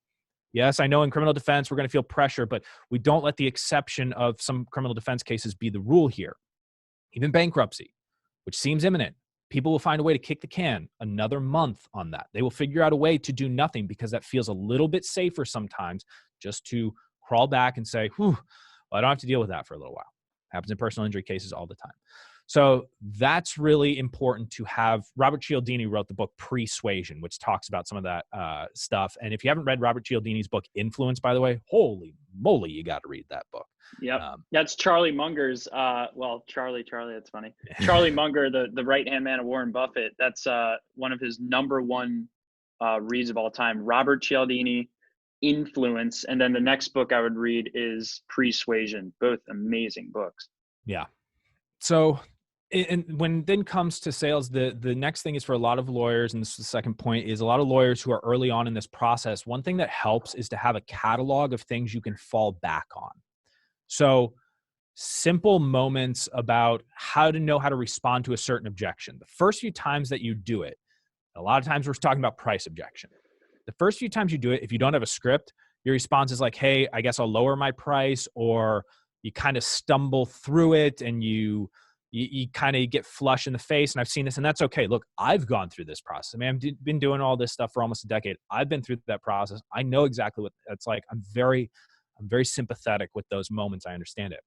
Yes, I know in criminal defense, we're going to feel pressure, but we don't let the exception of some criminal defense cases be the rule here. Even bankruptcy, which seems imminent, people will find a way to kick the can another month on that. They will figure out a way to do nothing because that feels a little bit safer sometimes, just to crawl back and say, whew, well, I don't have to deal with that for a little while. Happens in personal injury cases all the time. So that's really important to have. Robert Cialdini wrote the book Persuasion, which talks about some of that stuff. And if you haven't read Robert Cialdini's book Influence, by the way, holy moly, you got to read that book. Yep. That's Charlie Munger's, Charlie, that's funny. Charlie Munger, the right-hand man of Warren Buffett, that's one of his number 1 reads of all time. Robert Cialdini, Influence, and then the next book I would read is Persuasion. Both amazing books. Yeah. So, and when then comes to sales, the next thing is for a lot of lawyers, and this is the second point, is a lot of lawyers who are early on in this process. One thing that helps is to have a catalog of things you can fall back on. So simple moments about how to know how to respond to a certain objection. The first few times that you do it, a lot of times we're talking about price objection. The first few times you do it, if you don't have a script, your response is like, hey, I guess I'll lower my price, or you kind of stumble through it and you kind of get flush in the face. And I've seen this, and that's okay. Look, I've gone through this process. I mean, I've been doing all this stuff for almost a decade. I've been through that process. I know exactly what it's like. I'm very sympathetic with those moments. I understand it.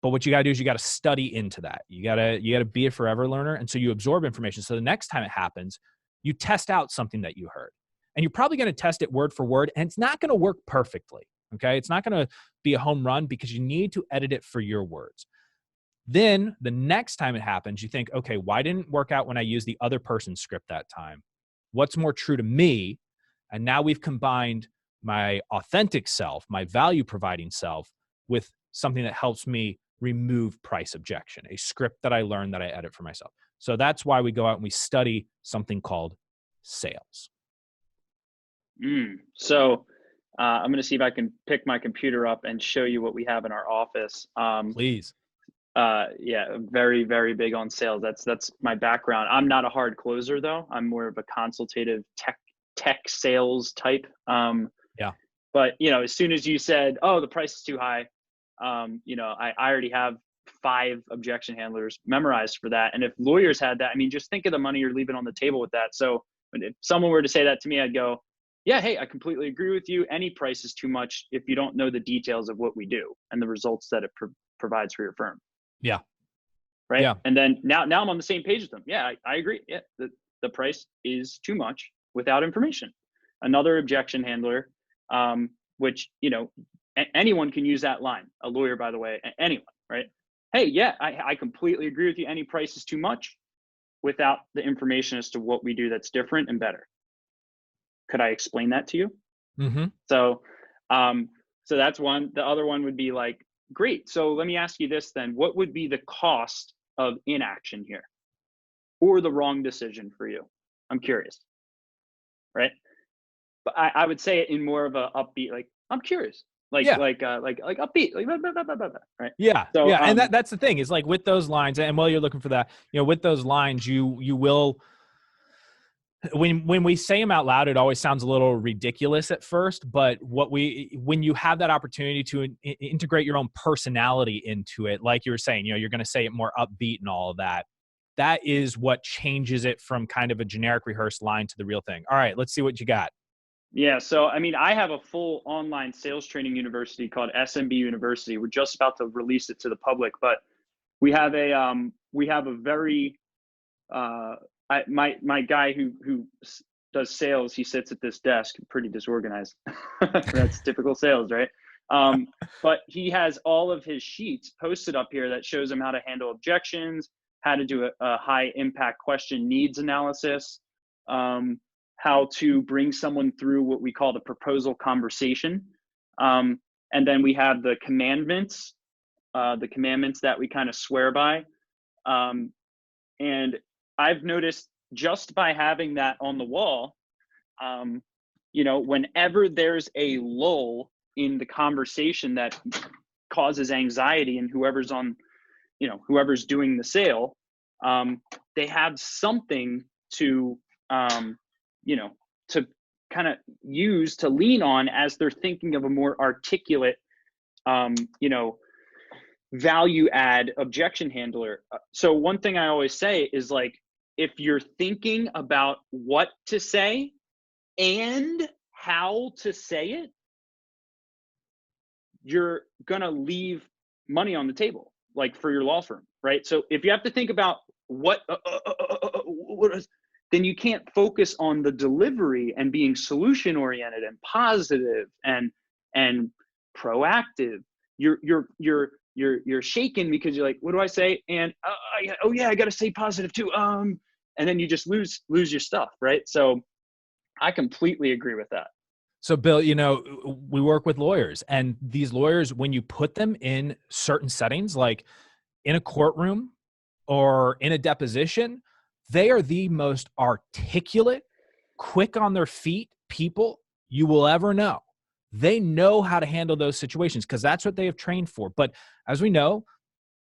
But what you got to do is you got to study into that. You got to be a forever learner. And so you absorb information. So the next time it happens, you test out something that you heard. And you're probably going to test it word for word, and it's not going to work perfectly. Okay. It's not going to be a home run because you need to edit it for your words. Then the next time it happens, you think, okay, why didn't it work out when I used the other person's script that time? What's more true to me? And now we've combined my authentic self, my value providing self, with something that helps me remove price objection, a script that I learned that I edit for myself. So that's why we go out and we study something called sales. So I'm going to see if I can pick my computer up and show you what we have in our office. Please. Yeah, very, very big on sales. That's my background. I'm not a hard closer though. I'm more of a consultative tech sales type. Yeah. But as soon as you said, "Oh, the price is too high," I already have 5 objection handlers memorized for that. And if lawyers had that, I mean, just think of the money you're leaving on the table with that. So if someone were to say that to me, I'd go, yeah, hey, I completely agree with you. Any price is too much if you don't know the details of what we do and the results that it provides for your firm. Yeah. Right. Yeah. And then now I'm on the same page with them. Yeah, I agree. Yeah. The price is too much without information. Another objection handler, which, anyone can use that line. A lawyer, by the way, anyone, right? Hey, yeah, I completely agree with you. Any price is too much without the information as to what we do that's different and better. Could I explain that to you? Mm-hmm. So that's one. The other one would be like, great. So let me ask you this then. What would be the cost of inaction here or the wrong decision for you? I'm curious. Right. But I would say it in more of a upbeat, like, I'm curious. Like upbeat, like, blah, blah, blah, blah, blah, right? Yeah. So, yeah. And that's the thing is like with those lines, and while you're looking for that, with those lines, you will, when we say them out loud, it always sounds a little ridiculous at first, but when you have that opportunity to integrate your own personality into it, like you were saying, you're going to say it more upbeat and all of that. That is what changes it from kind of a generic rehearsed line to the real thing. All right, let's see what you got. Yeah. So, I mean, I have a full online sales training university called SMB University. We're just about to release it to the public, but we have a very, my guy who does sales, he sits at this desk, pretty disorganized. That's typical sales, right? But he has all of his sheets posted up here that shows him how to handle objections, how to do a high impact question needs analysis, how to bring someone through what we call the proposal conversation. And then we have the commandments that we kind of swear by. And I've noticed just by having that on the wall, whenever there's a lull in the conversation that causes anxiety and whoever's doing the sale, they have something to kind of use to lean on as they're thinking of a more articulate, value add objection handler. So one thing I always say is like, if you're thinking about what to say and how to say it, you're going to leave money on the table, like for your law firm, right? So if you have to think about what is, then you can't focus on the delivery and being solution oriented and positive and proactive. You're shaken because you're like, what do I say? And I got to say positive too. And then you just lose your stuff, right? So I completely agree with that. So Bill, we work with lawyers, and these lawyers, when you put them in certain settings, like in a courtroom or in a deposition, they are the most articulate, quick on their feet people you will ever know. They know how to handle those situations because that's what they have trained for. But as we know,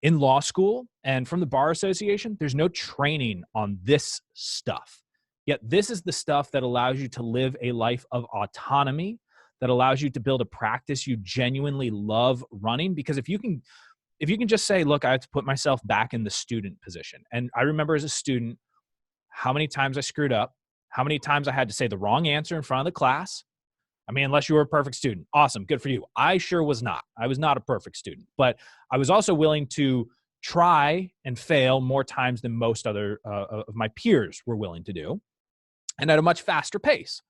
in law school and from the Bar Association, there's no training on this stuff. Yet this is the stuff that allows you to live a life of autonomy, that allows you to build a practice you genuinely love running. Because if you can just say, look, I have to put myself back in the student position. And I remember as a student, how many times I screwed up, how many times I had to say the wrong answer in front of the class. I mean, unless you were a perfect student. Awesome. Good for you. I sure was not. I was not a perfect student, but I was also willing to try and fail more times than most other of my peers were willing to do, and at a much faster pace.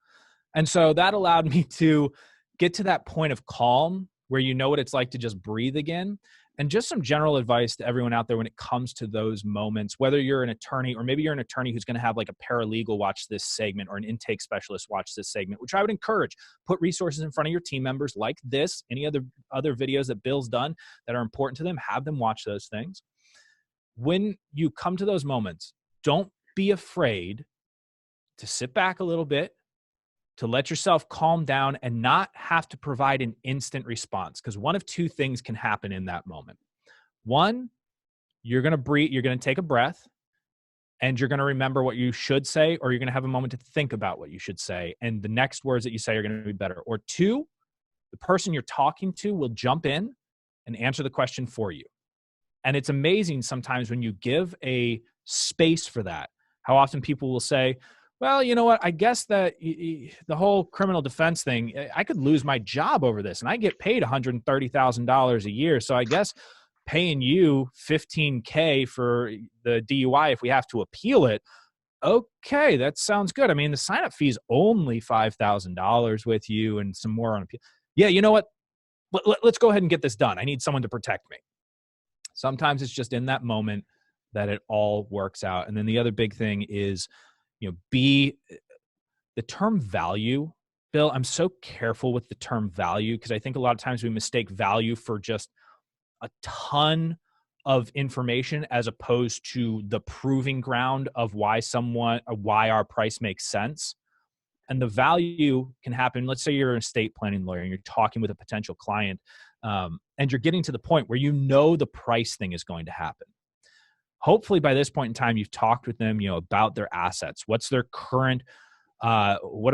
And so that allowed me to get to that point of calm where you know what it's like to just breathe again. And just some general advice to everyone out there when it comes to those moments, whether you're an attorney or maybe you're an attorney who's going to have like a paralegal watch this segment or an intake specialist watch this segment, which I would encourage. Put resources in front of your team members like this, any other videos that Bill's done that are important to them, have them watch those things. When you come to those moments, don't be afraid to sit back a little bit, to let yourself calm down and not have to provide an instant response. Because one of two things can happen in that moment. One, you're going to breathe, you're going to take a breath, and you're going to remember what you should say, or you're going to have a moment to think about what you should say. And the next words that you say are going to be better. Or two, the person you're talking to will jump in and answer the question for you. And it's amazing sometimes when you give a space for that, how often people will say, well, you know what? I guess that the whole criminal defense thing, I could lose my job over this, and I get paid $130,000 a year. So I guess paying you $15K for the DUI if we have to appeal it, okay, that sounds good. I mean, the sign-up fee is only $5,000 with you and some more on appeal. Yeah, you know what? Let's go ahead and get this done. I need someone to protect me. Sometimes it's just in that moment that it all works out. And then the other big thing is, be the term value. Bill, I'm so careful with the term value because I think a lot of times we mistake value for just a ton of information as opposed to the proving ground of why our price makes sense. And the value can happen. Let's say you're an estate planning lawyer and you're talking with a potential client, and you're getting to the point where the price thing is going to happen. Hopefully by this point in time, you've talked with them, about their assets. What are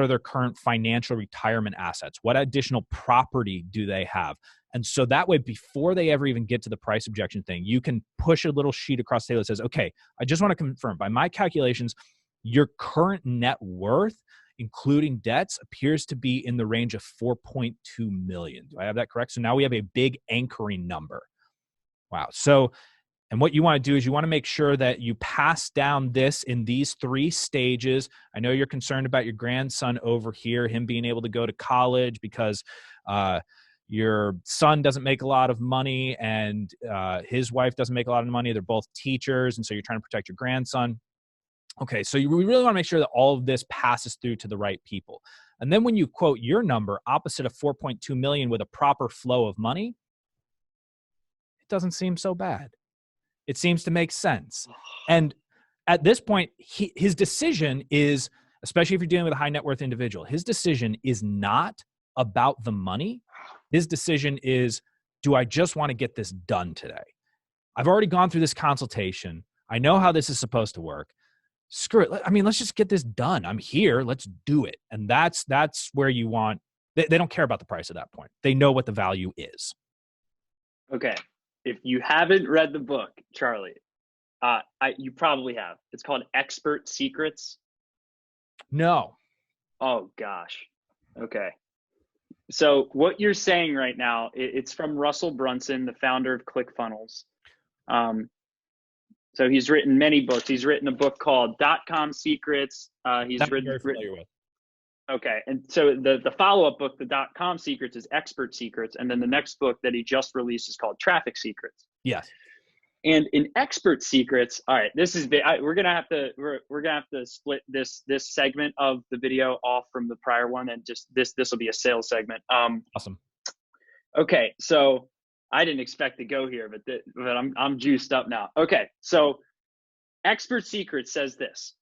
their current financial retirement assets? What additional property do they have? And so that way, before they ever even get to the price objection thing, you can push a little sheet across the table that says, okay, I just want to confirm, by my calculations, your current net worth, including debts, appears to be in the range of $4.2 million. Do I have that correct? So now we have a big anchoring number. Wow. And what you want to do is you want to make sure that you pass down this in these 3 stages. I know you're concerned about your grandson over here, him being able to go to college because your son doesn't make a lot of money and his wife doesn't make a lot of money. They're both teachers, and so you're trying to protect your grandson. Okay, so we really want to make sure that all of this passes through to the right people. And then when you quote your number opposite of 4.2 million with a proper flow of money, it doesn't seem so bad. It seems to make sense. And at this point, his decision is, especially if you're dealing with a high net worth individual, his decision is not about the money. His decision is, do I just want to get this done today? I've already gone through this consultation. I know how this is supposed to work. Screw it. I mean, let's just get this done. I'm here. Let's do it. And that's where you want, they don't care about the price at that point. They know what the value is. Okay. If you haven't read the book, Charley, you probably have. It's called Expert Secrets. No. Oh, gosh. Okay. So what you're saying right now, it's from Russell Brunson, the founder of ClickFunnels. So he's written many books. He's written a book called .com Secrets. Very familiar with. Okay. And so the follow-up book, the .com Secrets, is Expert Secrets. And then the next book that he just released is called Traffic Secrets. Yes. And in Expert Secrets, all right, this is we're gonna have to split this segment of the video off from the prior one, and just this will be a sales segment. Awesome. Okay, so I didn't expect to go here, but I'm juiced up now. Okay, so Expert Secrets says this: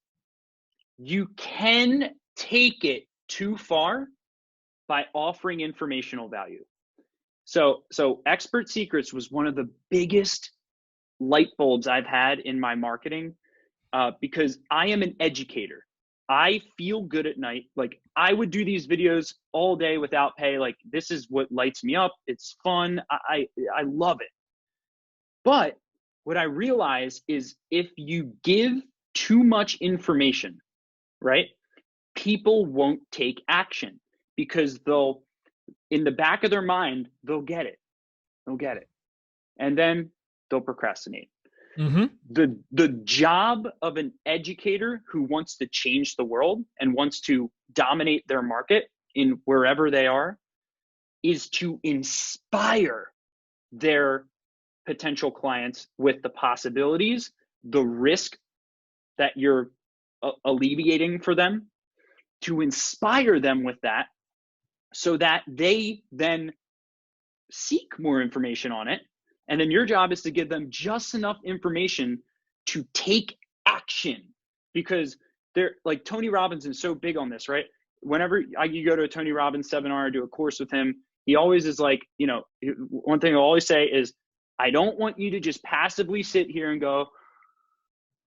you can take it too far by offering informational value. So Expert Secrets was one of the biggest light bulbs I've had in my marketing, because I am an educator. I feel good at night. Like, I would do these videos all day without pay. Like, this is what lights me up. It's fun. I love it. But what I realize is if you give too much information, right, people won't take action because they'll, in the back of their mind, they'll get it. They'll get it. And then they'll procrastinate. Mm-hmm. The job of an educator who wants to change the world and wants to dominate their market in wherever they are is to inspire their potential clients with the possibilities, the risk that you're alleviating for them, to inspire them with that so that they then seek more information on it. And then your job is to give them just enough information to take action, because they're like, Tony Robbins is so big on this, right? Whenever you go to a Tony Robbins seminar or do a course with him, he always is like, one thing I'll always say is, I don't want you to just passively sit here and go,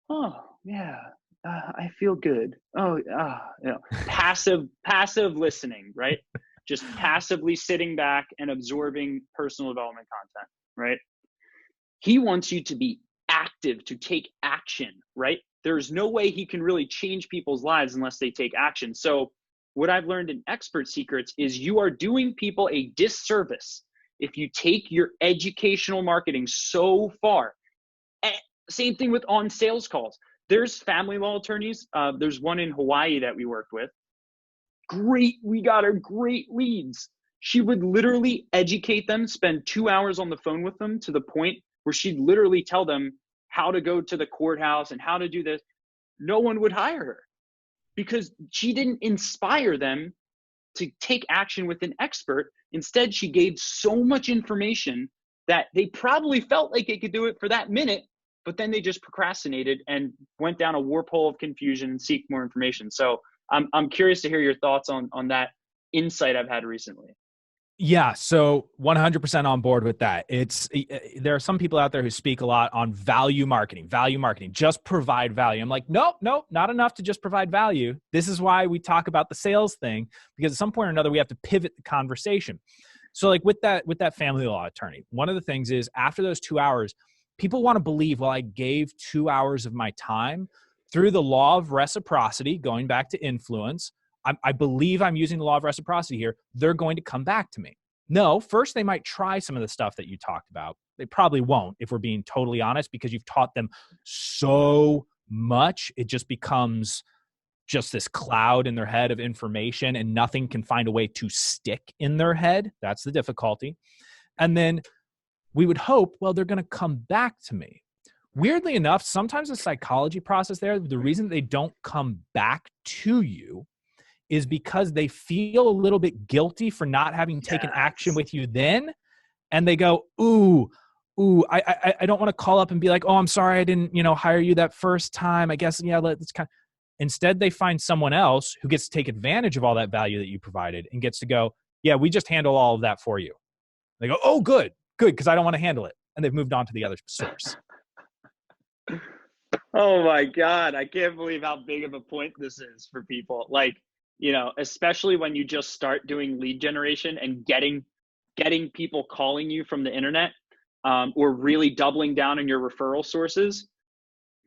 oh yeah, I feel good. Passive listening, right? Just passively sitting back and absorbing personal development content, right? He wants you to be active, to take action, right? There's no way he can really change people's lives unless they take action. So what I've learned in Expert Secrets is you are doing people a disservice if you take your educational marketing so far. Same thing with on sales calls. There's family law attorneys. There's one in Hawaii that we worked with. We got her great leads. She would literally educate them, spend 2 hours on the phone with them, to the point where she'd literally tell them how to go to the courthouse and how to do this. No one would hire her because she didn't inspire them to take action with an expert. Instead, she gave so much information that they probably felt like they could do it for that minute, but then they just procrastinated and went down a warp hole of confusion and seek more information. So I'm curious to hear your thoughts on that insight I've had recently. Yeah, so 100% on board with that. There are some people out there who speak a lot on value marketing, just provide value. I'm like, nope, not enough to just provide value. This is why we talk about the sales thing, because at some point or another, we have to pivot the conversation. So like with that family law attorney, one of the things is after those 2 hours, people want to believe, well, I gave 2 hours of my time through the law of reciprocity, going back to influence. I believe I'm using the law of reciprocity here. They're going to come back to me. No, first they might try some of the stuff that you talked about. They probably won't, if we're being totally honest, because you've taught them so much. It just becomes just this cloud in their head of information, and nothing can find a way to stick in their head. That's the difficulty. And then we would hope, well, they're going to come back to me. Weirdly enough, sometimes the psychology process there, the reason they don't come back to you is because they feel a little bit guilty for not having taken action with you then. And they go, I don't want to call up and be like, oh, I'm sorry, I didn't, hire you that first time. I guess, let's kind of. Instead, they find someone else who gets to take advantage of all that value that you provided and gets to go, yeah, we just handle all of that for you. They go, oh, good, because I don't want to handle it. And they've moved on to the other source. Oh my God. I can't believe how big of a point this is for people. Like, especially when you just start doing lead generation and getting people calling you from the internet, or really doubling down on your referral sources.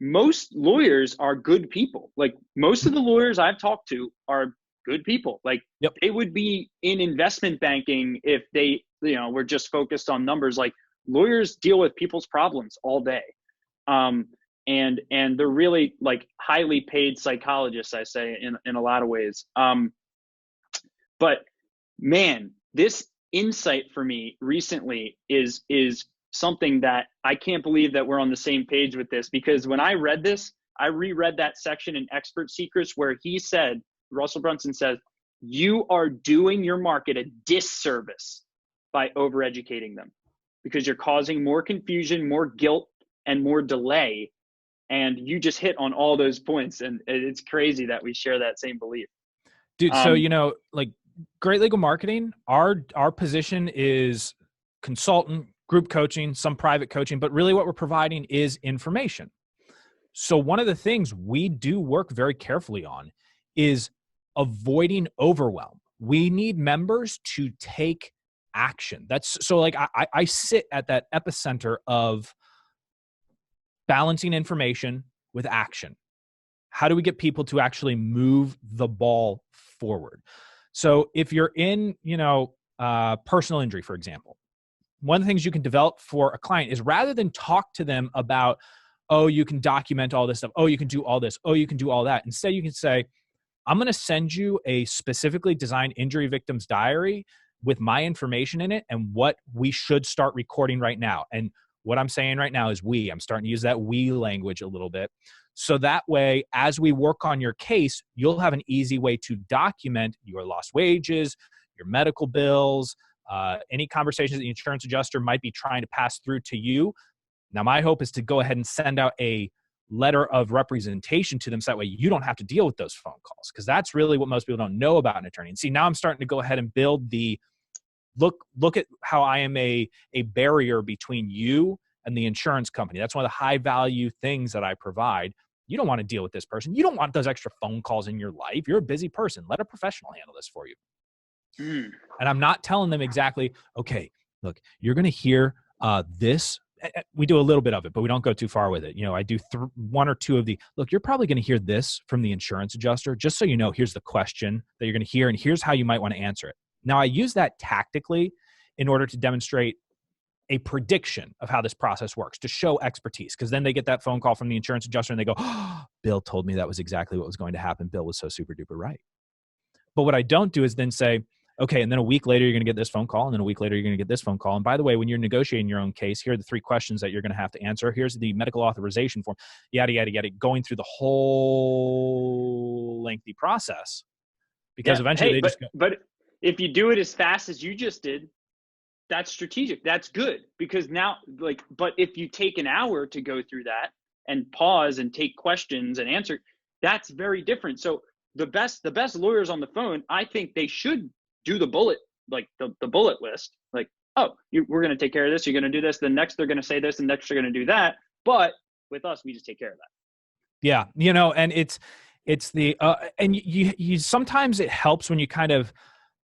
Most lawyers are good people. Like, most of the lawyers I've talked to are good people. Like, yep. They would be in investment banking if they, were just focused on numbers. Like, lawyers deal with people's problems all day. And they're really like highly paid psychologists, I say, in a lot of ways. But man, this insight for me recently is something that I can't believe that we're on the same page with this, because when I read this, I reread that section in Expert Secrets where he said, Russell Brunson says, you are doing your market a disservice by overeducating them, because you're causing more confusion, more guilt, and more delay. And you just hit on all those points. And it's crazy that we share that same belief. Dude, so, like Great Legal Marketing, our position is consultant, group coaching, some private coaching, but really what we're providing is information. So one of the things we do work very carefully on is avoiding overwhelm. We need members to take action. That's so like I sit at that epicenter of balancing information with action. How do we get people to actually move the ball forward? So if you're in, personal injury, for example, one of the things you can develop for a client is rather than talk to them about, oh, you can document all this stuff, oh, you can do all this, oh, you can do all that. Instead, you can say, I'm going to send you a specifically designed injury victim's diary with my information in it and what we should start recording right now. And what I'm saying right now is we. I'm starting to use that we language a little bit. So that way, as we work on your case, you'll have an easy way to document your lost wages, your medical bills, any conversations that the insurance adjuster might be trying to pass through to you. Now, my hope is to go ahead and send out a letter of representation to them so that way you don't have to deal with those phone calls, because that's really what most people don't know about an attorney. And see, now I'm starting to go ahead and build the look at how I am a barrier between you and the insurance company. That's one of the high value things that I provide. You don't want to deal with this person. You don't want those extra phone calls in your life. You're a busy person. Let a professional handle this for you. And I'm not telling them exactly, okay, look, you're going to hear this. We do a little bit of it, but we don't go too far with it. I do one or two of the, look, you're probably going to hear this from the insurance adjuster. Just so you know, here's the question that you're going to hear, and here's how you might want to answer it. Now, I use that tactically in order to demonstrate a prediction of how this process works, to show expertise, because then they get that phone call from the insurance adjuster and they go, oh, Bill told me that was exactly what was going to happen. Bill was so super duper right. But what I don't do is then say, okay, and then a week later, you're going to get this phone call, and then a week later, you're going to get this phone call. And by the way, when you're negotiating your own case, here are the 3 questions that you're going to have to answer. Here's the medical authorization form, yada, yada, yada, going through the whole lengthy process. Because eventually But if you do it as fast as you just did, that's strategic. That's good, because now, but if you take an hour to go through that and pause and take questions and answer, that's very different. So the best lawyers on the phone, I think they should do the bullet, the bullet list, we're going to take care of this. You're going to do this. The next they're going to say this, and next they're going to do that. But with us, we just take care of that. Yeah. And it's the, and you sometimes it helps when you kind of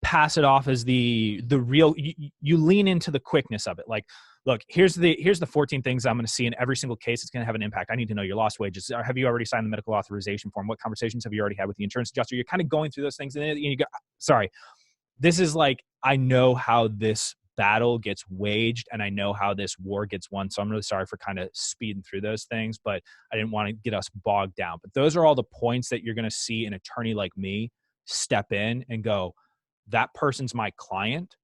pass it off as the real, you lean into the quickness of it. Like, look, here's the 14 things I'm going to see in every single case. It's going to have an impact. I need to know your lost wages. Have you already signed the medical authorization form? What conversations have you already had with the insurance adjuster? You're kind of going through those things, and then you go, sorry, this is like, I know how this battle gets waged, and I know how this war gets won. So I'm really sorry for kind of speeding through those things, but I didn't want to get us bogged down. But those are all the points that you're going to see an attorney like me step in and go, that person's my client.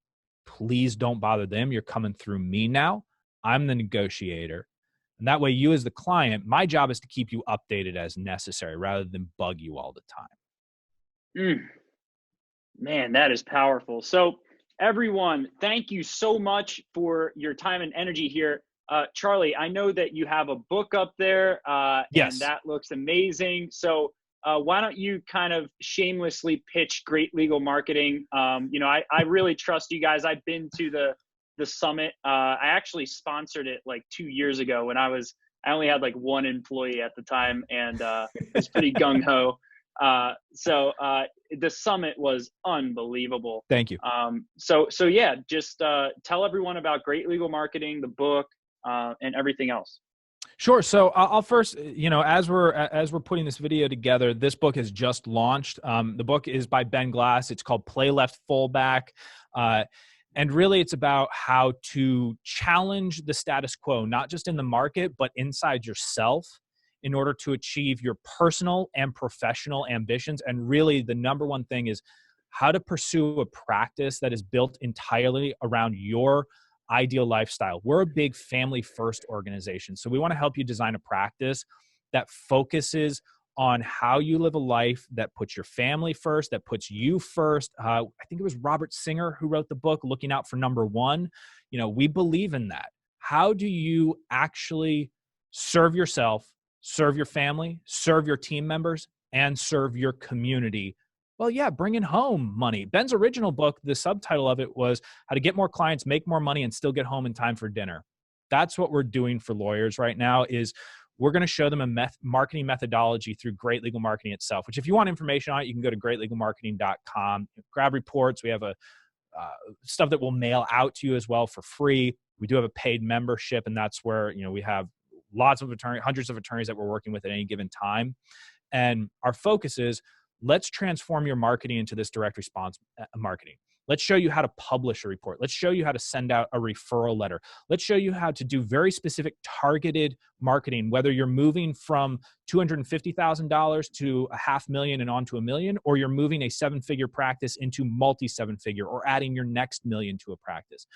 Please don't bother them. You're coming through me now. I'm the negotiator. And that way, you as the client, my job is to keep you updated as necessary rather than bug you all the time. Man, that is powerful. So everyone, thank you so much for your time and energy here. Charley, I know that you have a book up there, yes, and that looks amazing. So why don't you kind of shamelessly pitch Great Legal Marketing? I really trust you guys. I've been to the summit. I actually sponsored it 2 years ago when I only had 1 employee at the time, and it was pretty gung ho. So the summit was unbelievable. Thank you. So yeah, just tell everyone about Great Legal Marketing, the book, and everything else. Sure. So I'll first, as we're putting this video together, this book has just launched. The book is by Ben Glass. It's called Play Left Fullback. And really it's about how to challenge the status quo, not just in the market, but inside yourself, in order to achieve your personal and professional ambitions. And really the number one thing is how to pursue a practice that is built entirely around your ideal lifestyle. We're a big family first organization. So we want to help you design a practice that focuses on how you live a life that puts your family first, that puts you first. I think it was Robert Singer who wrote the book, Looking Out for Number One. We believe in that. How do you actually serve yourself, serve your family, serve your team members, and serve your community Well, yeah, bringing home money. Ben's original book, the subtitle of it was How to Get More Clients, Make More Money, and Still Get Home in Time for Dinner. That's what we're doing for lawyers right now is we're going to show them a marketing methodology through Great Legal Marketing itself, which if you want information on it, you can go to greatlegalmarketing.com. Grab reports. We have stuff that we'll mail out to you as well for free. We do have a paid membership, and that's where, we have lots of attorneys, hundreds of attorneys that we're working with at any given time. And our focus is, let's transform your marketing into this direct response marketing. Let's show you how to publish a report. Let's show you how to send out a referral letter. Let's show you how to do very specific targeted marketing, whether you're moving from $250,000 to $500,000 and on to $1 million, or you're moving a 7-figure practice into multi-7-figure, or adding your next $1 million to a practice.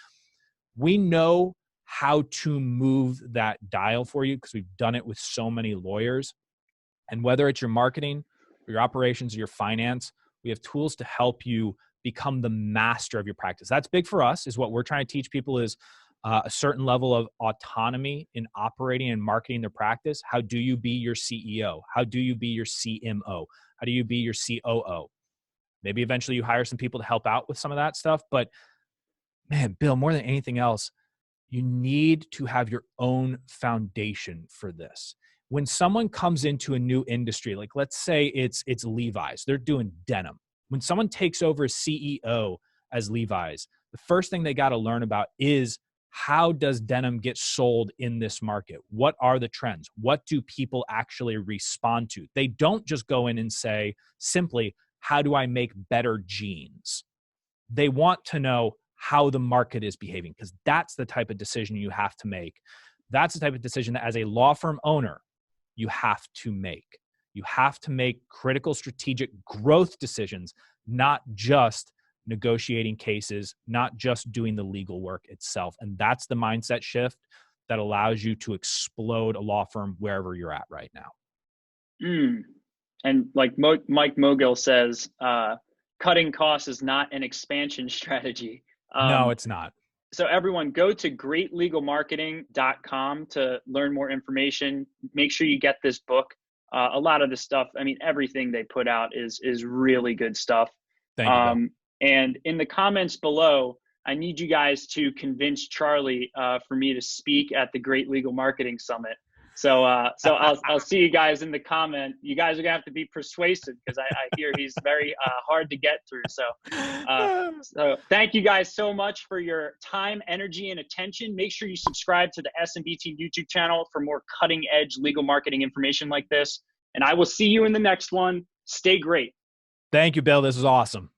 We know how to move that dial for you because we've done it with so many lawyers. And whether it's your marketing, or your operations, or your finance, we have tools to help you become the master of your practice. That's big for us, is what we're trying to teach people is a certain level of autonomy in operating and marketing their practice. How do you be your CEO? How do you be your CMO? How do you be your COO? Maybe eventually you hire some people to help out with some of that stuff. But man, Bill, more than anything else, you need to have your own foundation for this. When someone comes into a new industry, like let's say it's Levi's, they're doing denim. When someone takes over as CEO as Levi's, the first thing they got to learn about is, how does denim get sold in this market? What are the trends? What do people actually respond to? They don't just go in and say simply, how do I make better jeans? They want to know how the market is behaving, because that's the type of decision you have to make. That's the type of decision that as a law firm owner, you have to make. You have to make critical strategic growth decisions, not just negotiating cases, not just doing the legal work itself. And that's the mindset shift that allows you to explode a law firm wherever you're at right now. And like Mike Mogill says, cutting costs is not an expansion strategy. No, it's not. So everyone, go to greatlegalmarketing.com to learn more information. Make sure you get this book. A lot of the stuff, I mean, everything they put out is really good stuff. Thank you, Bill. And in the comments below, I need you guys to convince Charley for me to speak at the Great Legal Marketing Summit. So I'll see you guys in the comment. You guys are gonna have to be persuasive because I hear he's very hard to get through. So thank you guys so much for your time, energy, and attention. Make sure you subscribe to the S&B Team YouTube channel for more cutting edge legal marketing information like this. And I will see you in the next one. Stay great. Thank you, Bill. This is awesome.